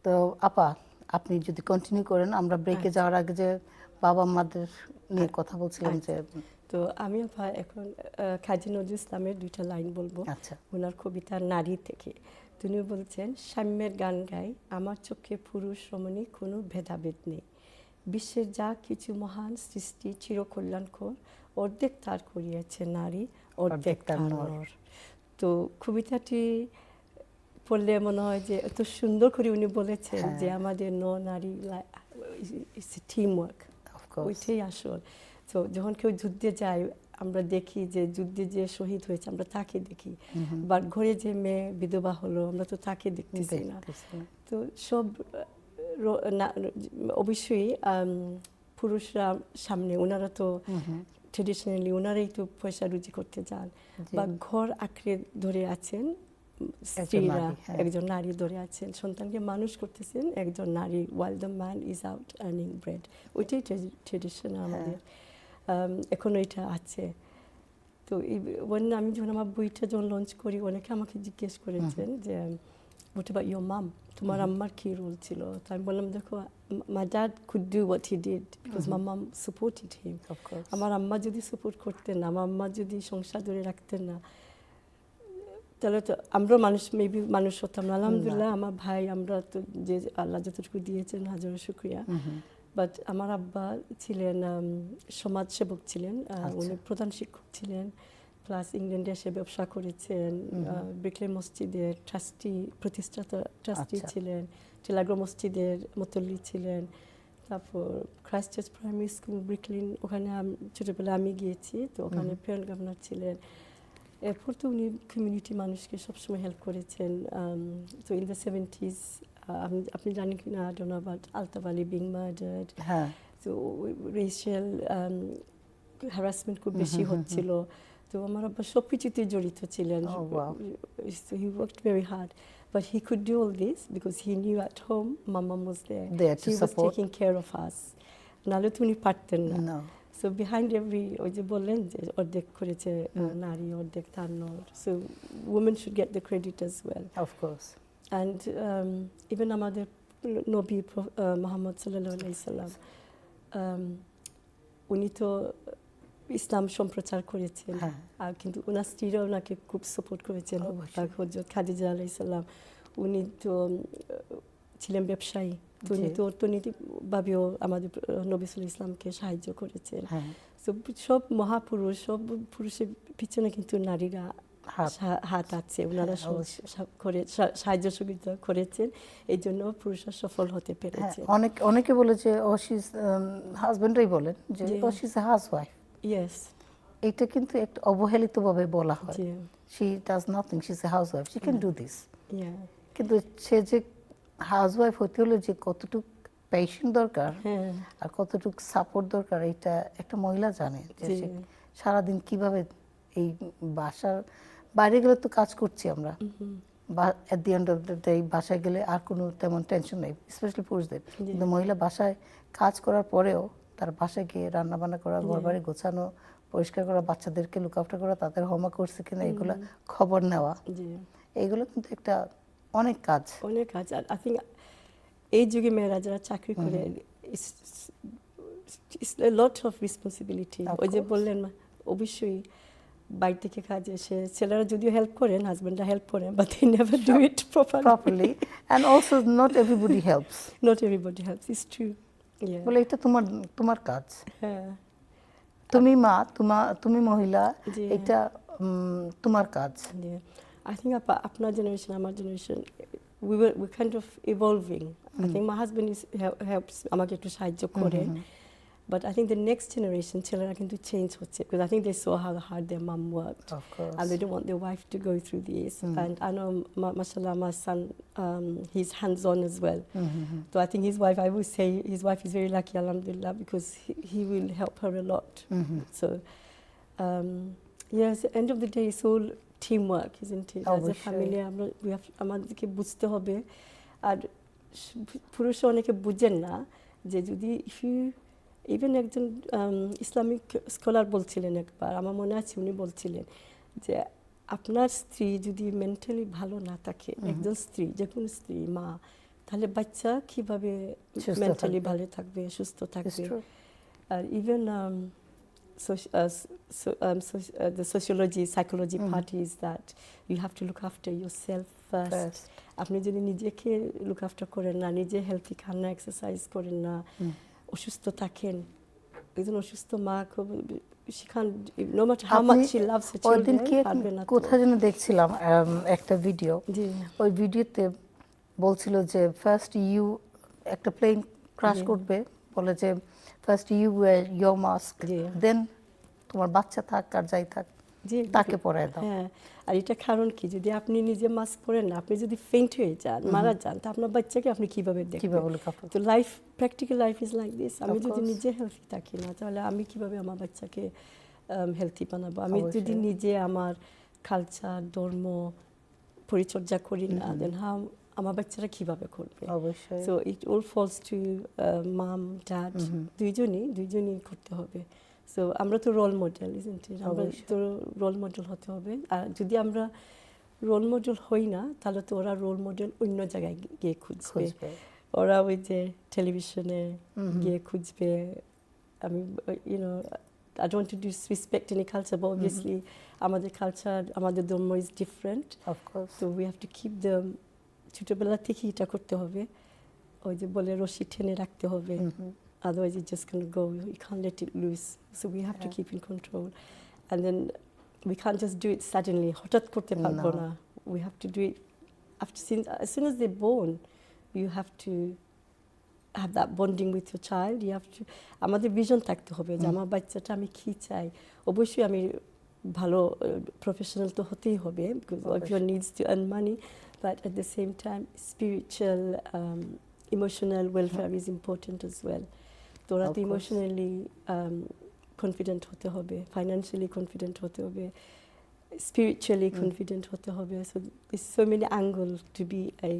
তো আপা, আপনি যদি কন্টিনিউ করেন, আমরা ব্রেকে যাওয়ার আগে যে বাবা মাদের নিয়ে কথা বলছিলাম যে। তো আমি এখন কাজী নজরুল ইসলামের 2টা লাইন বলবো আচ্ছা। ওনার কবিতা নারী থেকে। তিনি বলছেন, সাম্যের গান গাই, আমার চোখে পুরুষ রমণী কোনো ভেদাভেদ নেই। বিশ্বের যা কিছু মহান সৃষ্টি চিরকল্যাণকর, অর্ধেক তার করিয়াছে নারী, অর্ধেক তার নর। তো কবিতাটি পড়লে মনে হয় যে এত সুন্দর করে উনি বলেছেন যে আমাদের নারী টিম ওয়ার্ক, ওইটাই আসল। তো যখন কেউ যুদ্ধে যায়, আমরা দেখি যে যুদ্ধে যে শহীদ হয়েছে আমরা তাকে দেখি, বাট ঘরে যে মেয়ে বিধবা হলো আমরা তো তাকে দেখতেছি না। তো সব অবশ্যই পুরুষরা সামনে, ওনারা তো ট্রেডিশনালি ওনারাই তো পয়সা রুজি করতে যান, বা ঘর আঁকড়ে ধরে আছেন স্ত্রীরা, একজন নারী ধরে আছেন, সন্তানকে মানুষ করতেছেন একজন নারী, while the man is out earning bread. ওইটাই ট্রেডিশন আমাদের, এখনো এটা আছে। তো আমি যখন আমার বইটা যখন লঞ্চ করি, অনেকে আমাকে জিজ্ঞেস করেছেন যে what about your mom, তোমার আম্মার কী রোল ছিল? তো আমি বললাম, দেখো, my dad could do what he did because my mom supported him. আমার আম্মা যদি সাপোর্ট করতেন না, আমার আম্মা যদি সংসার ধরে রাখতেন না, তাহলে তো আমরা মেবি মানুষ হতাম না। আলহামদুলিল্লাহ আমার ভাই, আমরা তো যে আল্লাহ যতটুকু দিয়েছেন হাজার শুকরিয়া। বাট আমার আব্বা ছিলেন সমাজসেবক ছিলেন, উনি প্রধান শিক্ষক ছিলেন, প্লাস ইংল্যান্ডে এসে ব্যবসা করেছেন, ব্রিকলে মসজিদের প্রতিষ্ঠাতা ট্রাস্টি ছিলেন, টিলাগ্র মসজিদের মুতল্লি ছিলেন, তারপর ক্রাইস্ট চার্চ প্রাইমারি স্কুল ব্রিকলিন, ওখানে ছোটোবেলায় আমি গিয়েছি, তো ওখানে প্রেয়ার গভর্নর ছিলেন। এরপর তো উনি কমিউনিটি মানুষকে সবসময় হেল্প করেছেন। তো ইন দ্য 70s, আপনি জানেন কি না, I don't know about Altaf Ali being murdered. তো রেশিয়াল হ্যারাসমেন্ট খুব বেশি হচ্ছিল, তো আমার আব্বা সব কিছুতে জড়িত ছিলেন। So he worked very hard, but he could do all this because he knew at home my mom was there. She was taking care of us. নাহলে তো উনি পারতেন না। So behind every, ওই যে বললেন যে অর্ধেক করেছে নারী, অর্ধেক তার নর, so women should get the credit as well. Of course. And even আমাদের নবী মুহাম্মদ সাল্লাল্লাহু আলাইহি সাল্লাম, উনি তো ইসলাম সম্প্রচার করেছেন, আর কিন্তু ওনার স্ত্রীরা ওনাকে খুব সাপোর্ট করেছেন। হযরত খাদিজা আলাইহিস সালাম, উনি তো ছিলেন ব্যবসায়ী, তো উনি তো অর্থনৈতিকভাবেও আমাদের নবী সাল্লাল্লাহু আলাইহি ইসলামকে সাহায্য করেছেন। সব মহাপুরুষ, সব পুরুষের পিছনে কিন্তু নারীরা হাত আছে, ওনারা সাহায্য সুবিধা করেছেন, এই জন্য পুরুষরা সফল হতে পেরেছে। অনেকে বলে যে হাজবেন্ডরাই বলেন যে she is a housewife. Yes, এটা কিন্তু একটা অবহেলিতভাবে বলা হয়, she does nothing, she is a housewife, she can do this. কিন্তু সে যে হাউসওয়াইফ হতে হলে যে কতটুকু পেশেন্ট দরকার আর কতটুকু সাপোর্ট দরকার, এটা একটা মহিলা জানে যে সে সারাদিন কিভাবে এই বাসার বাইরে গেলে তো কাজ করছি আমরা, at the end of the day বাসায় গেলে আর কোনো তেমন টেনশন নেই, স্পেশালি পুরুষদের। কিন্তু মহিলা বাসায় কাজ করার পরেও তার বাসায় গিয়ে রান্না বান্না করা, ঘর বাড়ি গোছানো, পরিষ্কার করা, বাচ্চাদেরকে লুক আফটার করা, তাদের হোমওয়ার্ক করছে কিনা এগুলো খবর নেওয়া, এইগুলো কিন্তু একটা অনেক কাজ। আর আই থিঙ্ক এই যুগে মেয়েরা যারা চাকরি করে, লট অফ রেসপন্সিবিলিটি। ওই যে বললেন, অবশ্যই বাইরে থেকে কাজে এসে ছেলেরা যদিও হেল্প করেন, হাজবেন্ডরা হেল্প করেন, but they never do it properly, and also not everybody helps. It's true. বলে এটা তোমার কাজ, তুমি মা, তুমি মহিলা, এটা তোমার কাজ। I think আপনার জেনারেশন, আমার generation, we're kind of evolving. I think my husband helps আমাকে একটু সাহায্য করে, but I think the next generation ছেলেরা কিন্তু চেঞ্জ হচ্ছে, because I think they saw how hard their mom worked, and they don't want their wife to go through this. And I know, mashallah, my son, he's hands-on as well. So I think his wife, I would say his wife is very lucky, alhamdulillah, because he will help her a lot. So yes, at the end of the day, it's all teamwork, isn't it? As a family, আমাদেরকে বুঝতে হবে। আর পুরুষরা অনেকে বুঝেন না যে যদি even একজন ইসলামিক স্কলার বলছিলেন একবার, আমার মনে আছে উনি বলছিলেন যে আপনার স্ত্রী যদি মেন্টালি ভালো না থাকে, একজন স্ত্রী, যে কোনো স্ত্রী, মা, তাহলে বাচ্চা কিভাবে সুস্থ মেন্টালি থাকবে। ভালো থাকবে, সুস্থ It's থাকবে? true. আর ইভেন the sociology, psychology part is that you have to look after yourself first. First. আপনি যদি নিজেকে লুক আফটার করেন না, নিজে হেলথি খান না, এক্সারসাইজ করেন না, অসুস্থ থাকেন, একজন অসুস্থ মা খুব she can't, no matter how much she loves her ওই দিন children, কি পারবে না তো। কোথায় যেন দেখছিলাম একটা ভিডিও, জি ওই ভিডিওতে বলছিল যে ফার্স্ট ইউ একটা প্লেন ক্রাশ করবে, বলে যে first you wear your mask, জি দেন তোমার বাচ্চা থাক আর যাই থাক জি তাকে পরায় দাও। হ্যাঁ, আর এটা কারণ কি, যদি আপনি নিজে মাস্ক পরেন না, আপনি যদি ফেইন্ট হয়ে যান, মারা যান, তা আপনার বাচ্চাকে আপনি কিভাবে দেখবেন? কিভাবে look after? তো life, practical life is like this. আমি Of যদি course. নিজে হেলথি থাকি না, তাহলে আমি কিভাবে আমার বাচ্চাকে হেলথি বানাবো? আমি যদি অবশ্যই। নিজে আমার কালচার, ধর্ম পরিচর্যা করি না, দেন আমার বাচ্চারা কিভাবে করবে? অবশ্যই। So it all falls to mum, dad, দুইজনই করতে হবে। সো আমরা তো রোল মডেল, ইজন্ট ইট? আমরা তো রোল মডেল হতে হবে। আর যদি আমরা রোল মডেল হই না, তাহলে তো ওরা রোল মডেল অন্য জায়গায় গিয়ে খুঁজবে। ওরা ওই যে টেলিভিশনে গিয়ে খুঁজবে। আমি YONO, I don't want to disrespect any culture, but obviously আমাদের কালচার, আমাদের ধর্ম is different. Of course. So we have to keep them, ছোটবেলা থেকে এটা করতে হবে। ওই যে বলে রশি টেনে রাখতে হবে, otherwise it's just going to go, you can't let it loose. So we have to keep in control, and then we can't just do it suddenly. হঠাৎ করতে পারবো না। We have to do it after, as soon as they're born. You have to have that bonding with your child. You have to, আমাদের vision থাকতে হবে যে আমার বাচ্চাটা আমি কি চাই। অবশ্যই আমি ভালো প্রফেশনাল তো হতেই হবে, because everyone needs to earn money, but at the same time spiritual, emotional welfare is important as well. তো ওরা তো ইমোশনালি কনফিডেন্ট হতে হবে, ফাইন্যান্সিয়ালি কনফিডেন্ট হতে হবে, spiritually confident হতে হবে. So there's so many angles to be a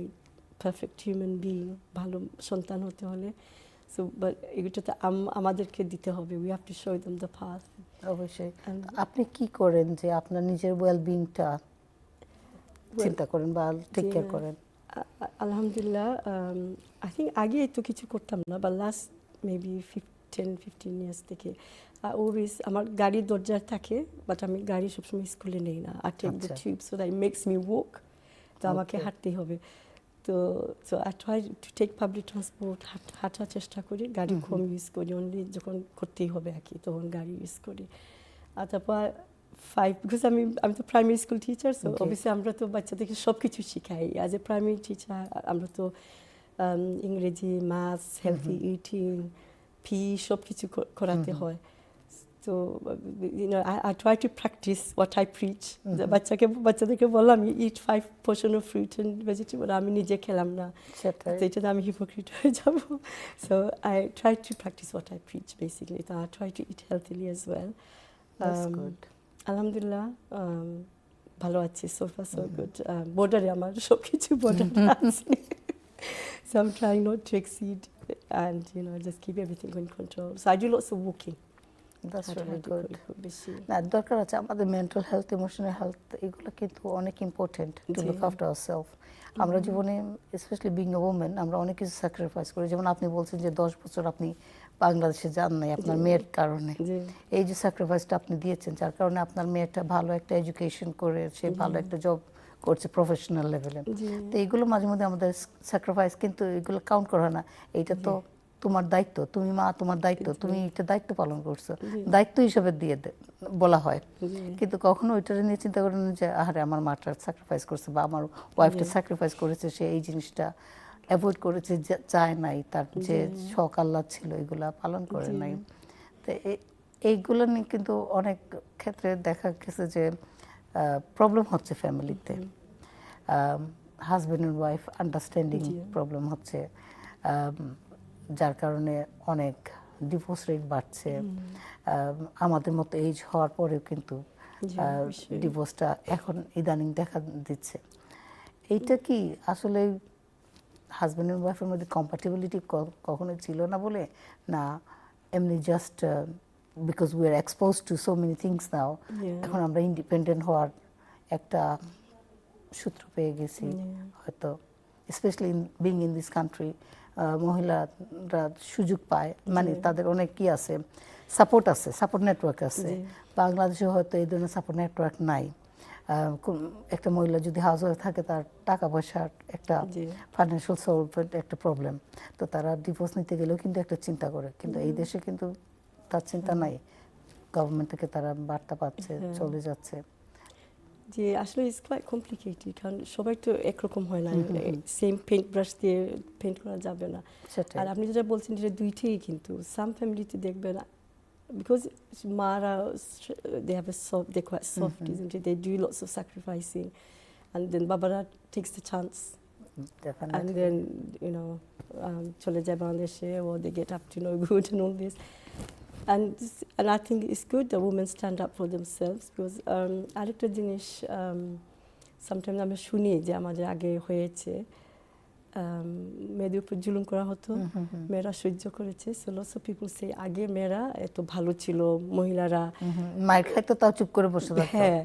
perfect human being, ভালো সন্তান হতে হলে। So but এটা তো আমাদেরকে দিতে হবে, we have to show them the path. অবশ্যই। আপনি কি করেন যে আপনার নিজের ওয়েলবিংটা চিন্তা করেন বা টেক কেয়ার করেন? আলহামদুলিল্লাহ, I think আগে তো কিছু করতাম না, but last maybe 10-15 years থেকে always আমার গাড়ির দরজা থাকে, বাট আমি গাড়ি সবসময় স্কুলে নেই না। I take the tube, so that it makes me walk. তো আমাকে হাঁটতেই হবে। তো I try to take public transport, হাঁটার চেষ্টা করি, গাড়ি কম ইউজ করি, অনলি যখন করতেই হবে আর কি তখন গাড়ি ইউজ করি। আর তারপর because আমি তো primary school teacher, so obviously আমরা তো বাচ্চাদেরকে সব কিছু শিখাই। অ্যাজ এ প্রাইমারি টিচার আমরা তো ইংরেজি, ম্যাথস, হেলথি ইটিং, সব কিছু করাতে হয়। So I try to practice what I preach. বাচ্চাদেরকে বললাম you eat 5 portion of fruit and vegetable, আমি নিজে খেলাম না, তো এটা আমি হিপোক্রিট হয়ে যাব। So I try to practice what I preach basically. So I try to eat healthily as well. That's good. আলহামদুলিল্লাহ, ভালো আছি, so far so good. বর্ডারে আমার সব কিছু বর্ডারে আছে। So I'm trying not to exceed and just keep everything in control. So I do lots of walking. That's really good. না, দরকার আছে আমাদের মেন্টাল হেলথ, ইমোশনাল হেলথ, এগুলো কিন্তু অনেক important to look after ourself. আমরা জীবনে স্পেশালি বিং এ ওমেন আমরা অনেক কিছু স্যাক্রিফাইস করি। যেমন আপনি বলছেন যে 10 বছর আপনি বাংলাদেশে যান নাই আপনার মেয়ের কারণে। এই যে স্যাক্রিফাইসটা আপনি দিয়েছেন, যার কারণে আপনার মেয়েটা ভালো একটা এডুকেশন করে সে ভালো একটা জব করছে প্রফেশনাল লেভেলে। তো এইগুলো মাঝে মধ্যে আমাদের স্যাক্রিফাইস, কিন্তু এগুলো কাউন্ট করা হয় না। এইটা তো তোমার দায়িত্ব, তুমি মা, তোমার দায়িত্ব, তুমি এটা দায়িত্ব পালন করছো, দায়িত্ব হিসেবে দিয়ে বলা হয়। কিন্তু কখনো ওইটা নিয়ে চিন্তা করেন যে আরে আমার মাটা স্যাক্রিফাইস করছে বা আমার ওয়াইফটা স্যাক্রিফাইস করেছে, সে এই জিনিসটা অ্যাভয়েড করেছে, চায় নাই, তার যে শখ আহ্লাদ ছিল এগুলা পালন করে নাই। তো এইগুলো নিয়ে কিন্তু অনেক ক্ষেত্রে দেখা গেছে যে প্রবলেম হচ্ছে ফ্যামিলিতে, husband and wife understanding problem হচ্ছে, যার কারণে অনেক ডিভোর্স রেট বাড়ছে। আমাদের মতো এজ হওয়ার পরেও কিন্তু ডিভোর্সটা এখন ইদানিং দেখা দিচ্ছে। এইটা কি আসলে হাজব্যান্ড অ্যান্ড ওয়াইফের মধ্যে কম্প্যাটিবিলিটি কখনো ছিল না বলে, না এমনি just because we are expose to so many things now, এখন আমরা ইন্ডিপেন্ডেন্ট হওয়ার একটা সূত্র পেয়ে গেছি হয়তো, specially being in this country. মহিলারা সুযোগ পায়, মানে তাদের অনেক কি আছে, সাপোর্ট আছে, সাপোর্ট নেটওয়ার্ক আছে। বাংলাদেশে হয়তো এই ধরনের সাপোর্ট নেটওয়ার্ক নাই। একটা মহিলা যদি হাউস ওয়াইফ থাকে, তার টাকা পয়সার একটা ফাইন্যান্সিয়াল সলভেন্ট একটা প্রবলেম, তো তারা ডিভোর্স নিতে গেলেও কিন্তু একটা চিন্তা করে, কিন্তু এই দেশে কিন্তু তার চিন্তা নাই, গভর্নমেন্ট থেকে তারা বার্তা পাচ্ছে, চলে যাচ্ছে। যে আসলে ইটস কোয়াইট কমপ্লিকেটেড, কারণ সবাই তো একরকম হয় না, সেম পেইন্ট ব্রাশ দিয়ে পেইন্ট করা যাবে না। আর আপনি যেটা বলছেন যেটা দুইটাই, কিন্তু সাম ফ্যামিলিতে দেখবেন, because Mara, they have a soft, they're quite soft, isn't it? They do lots of sacrificing, and then Babara takes the chance. Definitely. And then, you know, chole jai Bangladeshe, or they get up to no good and all this. And I think it's good that women stand up for themselves, because arekta jinish sometimes আমরা শুনি যে আমাদের আগে হয়েছে, মেয়েদের উপর জুলুম করা হতো, মেয়েরা সহ্য করেছে। সো লটস অফ পিপল সে আগে মেয়েরা এত ভালো ছিল, মহিলারা মায়ের খাইতো তাও চুপ করে বসে থাকতো। হ্যাঁ,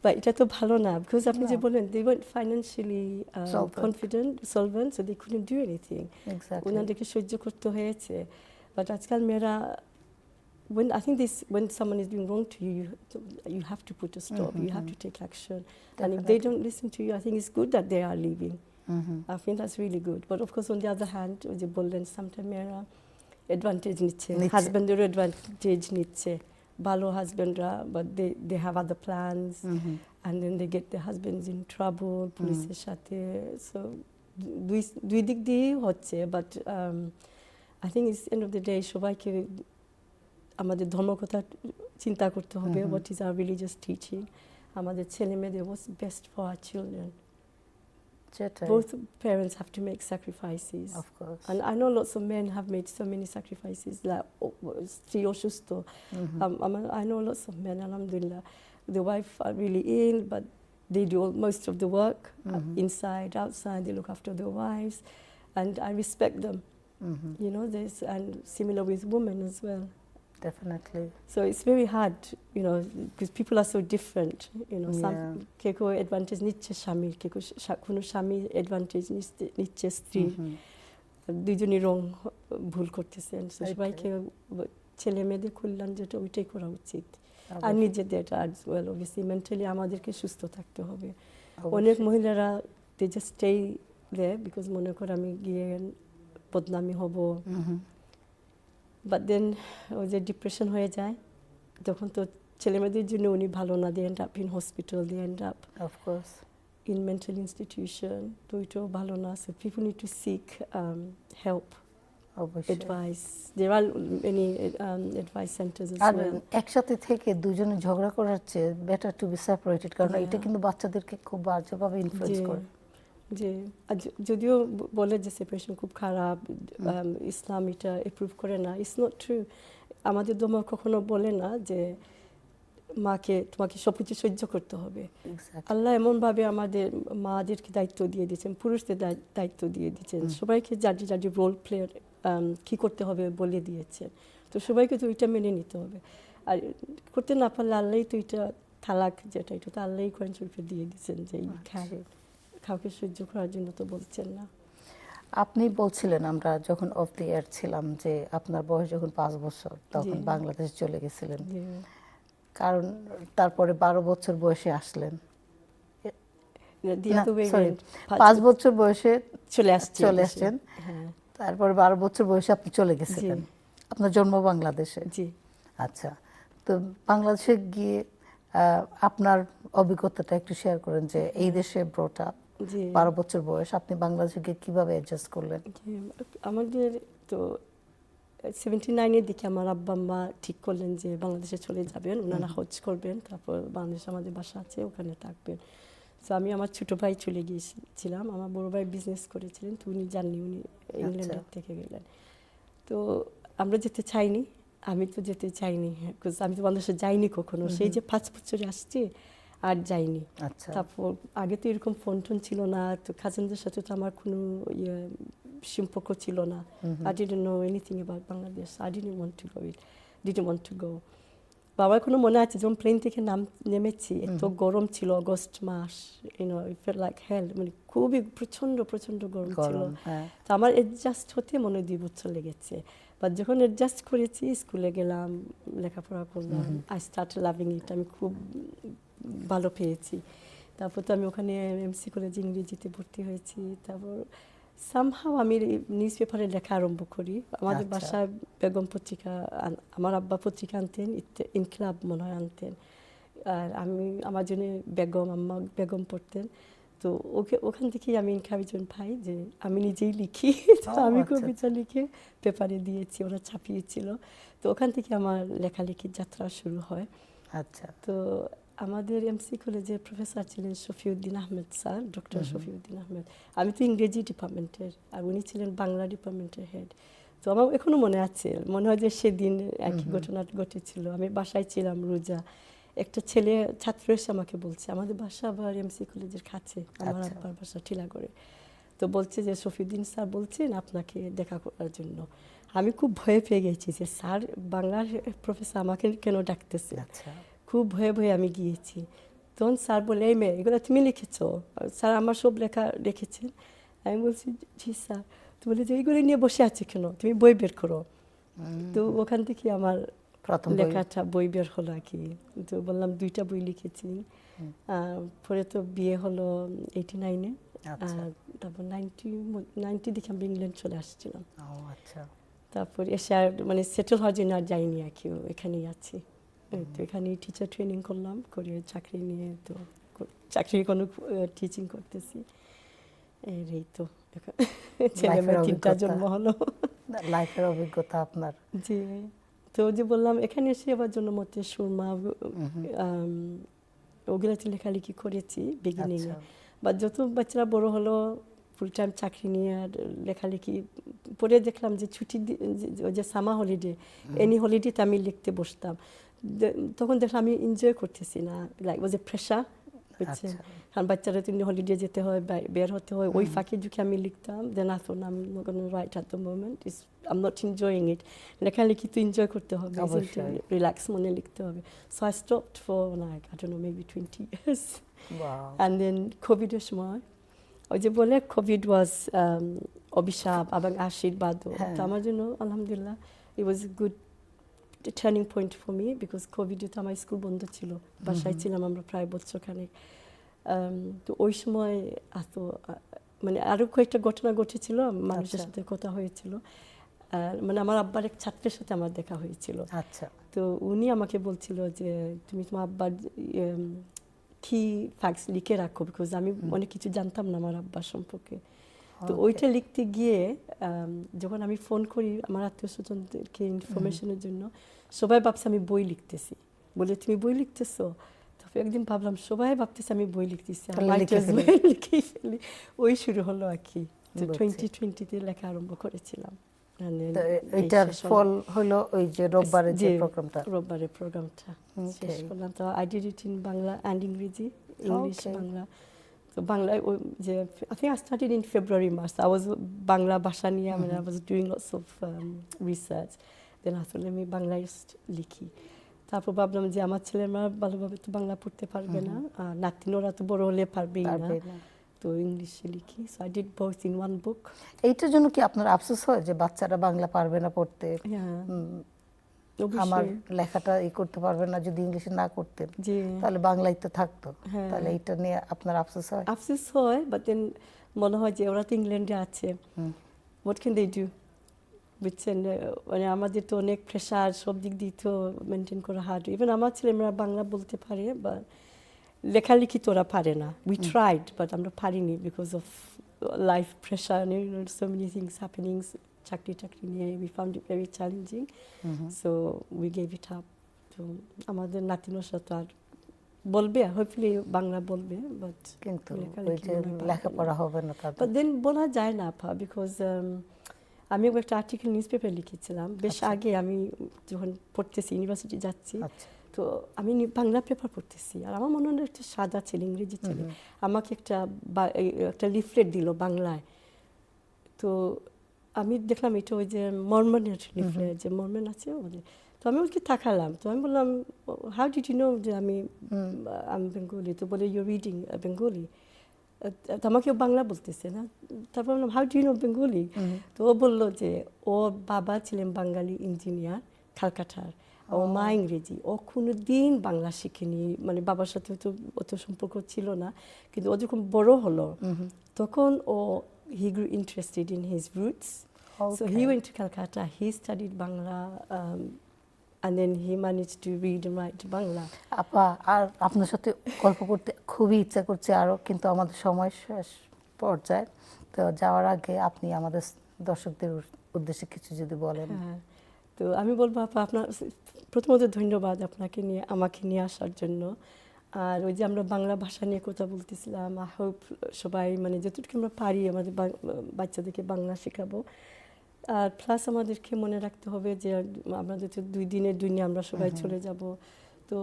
বা এটা তো ভালো না, বিকজ আপনি যে বলেন they weren't financially confident, solvent, so they couldn't do anything. ওনাদেরকে সহ্য করতে হয়েছে। বাট আজকাল মেয়েরা, I think when someone is doing wrong to you, you have to put a stop, you have to take action. And if they don't listen to you, I think it's good that they are leaving. I think that's really good. But of course, on the other hand, যে বললেন, sometimes মেয়েরা advantage নিচ্ছে, হাজব্যান্ডেরও advantage নিচ্ছে, ভালো হাজব্যান্ডরা, but they have other plans, and then they get their husbands in trouble, পুলিশের সাথে। So দুই দিক দিয়েই হচ্ছে, but I think it's end of the day সবাইকে আমাদের ধর্ম কথা চিন্তা করতে হবে, what is our religious teaching, আমাদের ছেলে মেয়েদের what's best for our children. Both parents have to make sacrifices. Of course. And I know lots of men have made so many sacrifices, like স্ত্রী অসুস্থ, I know lots of men, alhamdulillah, the wife are really ill, but they do most of the work, inside, outside, they look after their wives, and I respect them. You know, and similar with women as well. Definitely. So it's very hard, you know, because people are so different, you know. Some keko advantage নিচ্ছে স্বামীর, keko কোনো স্বামী advantage নিচ্ছে স্ত্রী, দুইজনই রং ভুল করতেছেন। সবাইকে ছেলে মেয়েদের কল্যাণ যেটা ওইটাই করা উচিত, আর নিজেদের as well, obviously mentally আমাদেরকে সুস্থ থাকতে হবে। অনেক মহিলারা they just stay there because মনে করে আমি গিয়ে বদনামি হব, বাট দেন ওই যে ডিপ্রেশন হয়ে যায়, তখন তো ছেলেমেয়েদের জন্য উনি ভালো না, they end up in hospital, they end up of course in mental institution, তো এটাও ভালো না। So people need to seek help, advice. There are many advice centers as well. একসাথে থেকে দুজনে ঝগড়া করার চেয়ে বেটার টু বি সেপারেটেড, কারণ এটা কিন্তু বাচ্চাদেরকে খুব বাজেভাবে ইনফ্লুয়েন্স করে। যে যদিও বলে যে সেপারেশন খুব খারাপ, ইসলাম এটা অ্যাপ্রুভ করে না, ইটস নট ট্রু। আমাদের ধর্ম কখনো বলে না যে তোমাকে সব কিছু সহ্য করতে হবে। আল্লাহ এমনভাবে আমাদের মাদেরকে দায়িত্ব দিয়ে দিয়েছেন, পুরুষদের দায়িত্ব দিয়ে দিয়েছেন, সবাইকে যার রোল প্লেয়ার কী করতে হবে বলে দিয়েছেন। তো সবাইকে তো ওইটা মেনে নিতে হবে, আর করতে না পারলে আল্লাহই তো এটা তালাক যেটা, এটা তো আল্লাহই কোরআন শরীফে দিয়ে দিয়েছেন যে কাউকে সহ্য করার জন্য তো বলছেন না। আপনি বলছিলেন, আমরা যখন অফ দি এয়ার ছিলাম, যে আপনার বয়স যখন 5 বছর তখন বাংলাদেশে চলে গেছিলেন, কারণ তারপরে 12 বছর বয়সে আসলেন, 5 বছর বয়সে চলে আসছেন, তারপরে 12 বছর বয়সে আপনি চলে গেছিলেন। আপনার জন্ম বাংলাদেশে? জি। আচ্ছা, তো বাংলাদেশে গিয়ে আপনার অভিজ্ঞতাটা একটু শেয়ার করেন, যে এই দেশে ব্রট আপ, 12 বছর বয়স, আপনি বাংলাদেশে গিয়ে কীভাবে অ্যাডজাস্ট করলেন? আমাদের তো 79-এর দিকে আমার আব্বা আম্মা ঠিক করলেন যে বাংলাদেশে চলে যাবেন, ওনারা হজ করবেন, তারপর বাংলাদেশে আমাদের বাসা আছে, ওখানে থাকবেন। তো আমি আমার ছোটো ভাই চলে গিয়েছিলাম, আমার বড় ভাই বিজনেস করেছিলেন, তো উনি জাননি, উনি ইংল্যান্ডের থেকে গেলেন। তো আমরা যেতে চাইনি, আমি তো যেতে চাইনি, বিকজ আমি তো বাংলাদেশে যাইনি কখনো, সেই যে 5 বছরে আসছি আর যাইনি। তারপর আগে তো এরকম ফোন টোন ছিল না, তো কাজিনদের সাথে তো আমার কোনো সম্পর্ক ছিল না। I didn't know anything about Bangladesh. I didn't want to go. বাবার কোনো মনে আছে যখন প্লেন থেকে নেমেছি, এত গরম ছিল, অগস্ট মাস, ইট ফেল লাইক হেল, মানে খুবই প্রচন্ড প্রচন্ড গরম ছিল। তো আমার অ্যাডজাস্ট হতে মনে হয় 2 বছর লেগেছে। বাট যখন অ্যাডজাস্ট করেছি, স্কুলে গেলাম, লেখাপড়া করলাম, আই স্টার্ট লাভিং ইট, আমি খুব ভালো পেয়েছি। তারপর তো আমি ওখানে এমসি কলেজে ইংরেজিতে ভর্তি হয়েছি। তারপর সামহাও আমি নিউজ পেপারে লেখা আরম্ভ করি। আমাদের বাসায় বেগম পত্রিকা, আমার আব্বা পত্রিকা আনতেন, ইনকিলাব মনে হয় আনতেন, আর আমার জন্য বেগম, আম্মা বেগম পড়তেন। তো ওখান থেকেই আমি এনকারেজমেন্ট পাই যে আমি নিজেই লিখি। তো আমি কবিতা লিখে পেপারে দিয়েছি, ওরা ছাপিয়েছিল। তো ওখান থেকে আমার লেখালেখির যাত্রা শুরু হয়। আচ্ছা। তো আমাদের এমসি কলেজে প্রফেসর ছিলেন শফিউদ্দিন আহমেদ স্যার, ডক্টর শফিউদ্দিন আহমেদ। আমি তো ইংরেজি ডিপার্টমেন্টের, আর উনি ছিলেন বাংলা ডিপার্টমেন্টের হেড। তো আমার এখনো মনে আছে, মনে হয় যে সেদিন একই ঘটনা ঘটেছিল। আমি বাসায় ছিলাম রোজা, একটা ছেলে ছাত্র এসে আমাকে বলছে, আমাদের বাসা আবার এমসি কলেজের কাছে, আমার আব্বার বাসা টিলাগড়ে। তো বলছে যে শফিউদ্দিন স্যার বলছেন আপনাকে দেখা করার জন্য। আমি খুব ভয়ে পেয়ে গেছি যে স্যার বাংলার প্রফেসর আমাকে কেন ডাকতেছে। খুব ভয়ে ভয়ে আমি গিয়েছি। তখন স্যার বলে, এই মেয়ে, এগুলো তুমি লিখেছো? স্যার আমার সব লেখা রেখেছেন। আমি বলছি জি স্যার। তো বলে যে এইগুলো নিয়ে বসে আছে কেন, তুমি বই বের করো। তো ওখান থেকে আমার লেখাটা বই বের হলো আর কি। তো বললাম 2টা বই লিখেছি। পরে তো বিয়ে হলো 89-এ, তারপর 90 দিকে আমি ইংল্যান্ড চলে আসছিলাম। তারপর এসে আর মানে সেটেল হওয়ার জন্য আর যাইনি আর কি, এখানেই আছি। তো এখানে টিচার ট্রেনিং করলাম, করে চাকরি নিয়ে তো চাকরির কোনো টিচিং করতেছি। এই তো ছেলে মেয়ে 3টা জন্ম হলো। লাইফের অভিজ্ঞতা আপনার। জি। তো যে বললাম এখানে এসে আবার জন্য মতে সুরমা ওগুলাতে লেখালেখি করেছি বিগিনিংয়ে। বা যত বাচ্চারা বড় হলো, ফুল টাইম চাকরি নিয়ে আর লেখালেখি পরে দেখলাম যে ছুটি যে সামার হলিডে, এনি হলিডেতে আমি লিখতে বসতাম। তখন দেখলাম আমি এনজয় করতেছি না, লাইক ওয়াজ এ প্রেশার, বুঝছেন? কারণ বাচ্চারা তিনি হলিডে যেতে হয়, বের হতে হয়, ওই ফাঁকে যদি আমি লিখতাম, then I thought I am not gonna write at the moment, I am not enjoying it. লেখালেখি তো এনজয় করতে হবে, রিল্যাক্স মনে লিখতে হবে। So I stopped for like I don't know maybe 20 years. And then কোভিডের সময়, ওই যে বলে কোভিড ওয়াজ অভিশাপ এবং আশীর্বাদও। তো আমার জন্য আলহামদুলিল্লাহ it was a good turning point for me, because কোভিডে তো আমার স্কুল বন্ধ ছিল, বাসায় ছিলাম আমরা প্রায় বছরখানেক। তো ওই সময় এত মানে আরও কয়েকটা ঘটনা ঘটেছিল, মানুষের সাথে কথা হয়েছিল। মানে আমার আব্বার এক ছাত্রের সাথে আমার দেখা হয়েছিল। তো উনি আমাকে বলছিল যে তুমি তোমার আব্বার কি ফ্যাক্টস লিখে রাখো, বিকজ আমি অনেক কিছু জানতাম না আমার আব্বার সম্পর্কে। তো ওইটা লিখতে গিয়ে যখন আমি ফোন করি আমার আত্মীয় স্বজনদেরকে ইনফরমেশনের জন্য, সবাই ভাবছে আমি বই লিখতেছি। বলে তুমি বই লিখতেছো? তারপর একদিন ভাবলাম সবাই ভাবতেছে আমি বই লিখতেছি, লিখেই ফেলি। ওই শুরু হলো আর কি। 2020-তে লেখা আরম্ভ করেছিলাম। এটার ফল হলো ওই যে রোববারের যে প্রোগ্রামটা, রোববারের প্রোগ্রামটা শেষ করলাম। তো I did it in Bangla and ইংরেজি, ইংলিশ বাংলা। তো বাংলায় যে I think I started in February, March. I was Bangla ভাষা নিয়ে, I mean I was doing lots of research. Then I thought let me বাংলায় লিখি। তারপর ভাবলাম যে আমার ছেলেরা ভালোভাবে তো বাংলা পড়তে পারবে না, আর নাতিনরা তো বড় হলে পারবেই না, তো ইংলিশে লিখি। So I did both in one বুক। এইটার জন্য কি আপনার আফসোস হয় যে বাচ্চারা বাংলা পারবে না পড়তে, আমার লেখাটা করতে পারবে না, যদি ইংলিশে না করতেন তাহলে বাংলায় তো থাকতো, তাহলে এটা নিয়ে আপনার আফসোস হয়? আফসোস হয়, বাট দেন মনে হয় যে ওরা তো ইংল্যান্ডে আছে, হোয়াট ক্যান দে ডু, বুঝছেন? মানে আমাদের তো অনেক প্রেশার, সব দিক দিয়ে তো মেনটেন করা হার্ড। ইভেন আমার ছেলেমেয়েরা বাংলা বলতে পারে, বা লেখালেখি তো ওরা পারে না। উই ট্রাইড, বাট আমরা পারিনি because of life pressure, so many things happening. চাকরি নিয়ে we found it very challenging, so we gave it up. তো আমাদের নাতিনের সাথে আর বলবে, হোপফুলি বাংলা বলবে, বাট কিন্তু লেখাপড়া হবে না। বাট দেন বলা যায় না আপা, বিকজ আমি একটা আর্টিকেল নিউজ পেপার লিখেছিলাম বেশ আগে, আমি যখন পড়তেছি ইউনিভার্সিটি যাচ্ছি, তো আমি বাংলা পেপার পড়তেছি, আর আমার মনে হয় একটা সাদা ছেলে, ইংরেজি ছেলে, আমাকে একটা লিফলেট দিল বাংলায়। তো আমি দেখলাম এটা ওই যে মর্মনের লিফলেট, যে মর্মন আছে ওদের, তো আমি ওকে তাকালাম, তো আমি বললাম হাউ ডিড ইউ নো যে আমি বেঙ্গলি? তো বলে ইউ রিডিং বেঙ্গলি। তো আমাকেও বাংলা বলতেছে না। তারপর বললাম how do you know Bengali? তো ও বললো যে ওর বাবা ছিলেন বাঙালি ইঞ্জিনিয়ার কালকাটার, ও মা ইংরেজি, ও কোনো দিন বাংলা শিখেনি, মানে বাবার সাথে তো অত সম্পর্ক ছিল না। কিন্তু ও যখন বড় হলো তখন ও he grew interested in his roots, so he went to Calcutta, he studied Bangla and then he managed to read and write Bangla. আপা, আর আপনার সাথে গল্প করতে খুবই ইচ্ছা করছে আরও, কিন্তু আমাদের সময় শেষ পর্যায়ে। তো যাওয়ার আগে আপনি আমাদের দর্শকদের উদ্দেশ্যে কিছু যদি বলেন। হ্যাঁ, তো আমি বলবো আপা, আপনার প্রথমত ধন্যবাদ আমাকে নিয়ে আসার জন্য। আর ওই যে আমরা বাংলা ভাষা নিয়ে কথা বলতেছিলাম, আই হোপ সবাই মানে যতটুকু আমরা পারি আমাদের বাচ্চাদেরকে বাংলা শেখাবো। আর প্লাস আমাদেরকে মনে রাখতে হবে যে আমাদের তো 2 দিনের দুনিয়া, আমরা সবাই চলে যাব। তো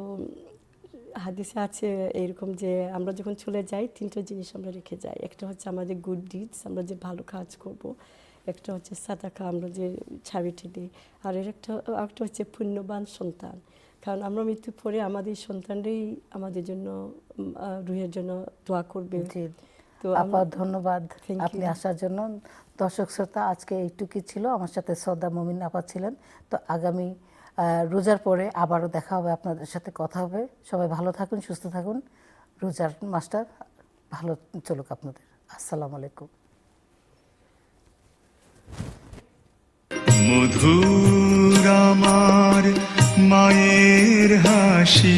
হাদিসে আছে এরকম যে আমরা যখন চলে যাই 3টা জিনিস আমরা রেখে যাই। একটা হচ্ছে আমাদের গুড ডিডস, আমরা যে ভালো কাজ করব। একটা হচ্ছে সাদাকা, আমরা যে চ্যারিটি দিই। আর আরেকটা হচ্ছে পুণ্যবান সন্তান, কারণ আমরা মৃত্যুর পরে আমাদের সন্তানরাই আমাদের জন্য রুহের জন্য দোয়া করবে। তো আপা ধন্যবাদ আপনি আসার জন্য। দর্শক শ্রোতা, আজকে এইটুকুই ছিল। আমার সাথে সৌদা, মমিন আপা ছিলেন। তো আগামী রোজার পরে আবারও দেখা হবে, আপনাদের সাথে কথা হবে। সবাই ভালো থাকুন, সুস্থ থাকুন। রোজার মাসটা ভালো চলুক আপনাদের। আসসালামু আলাইকুম। মধুর আমার মায়ের হাসি।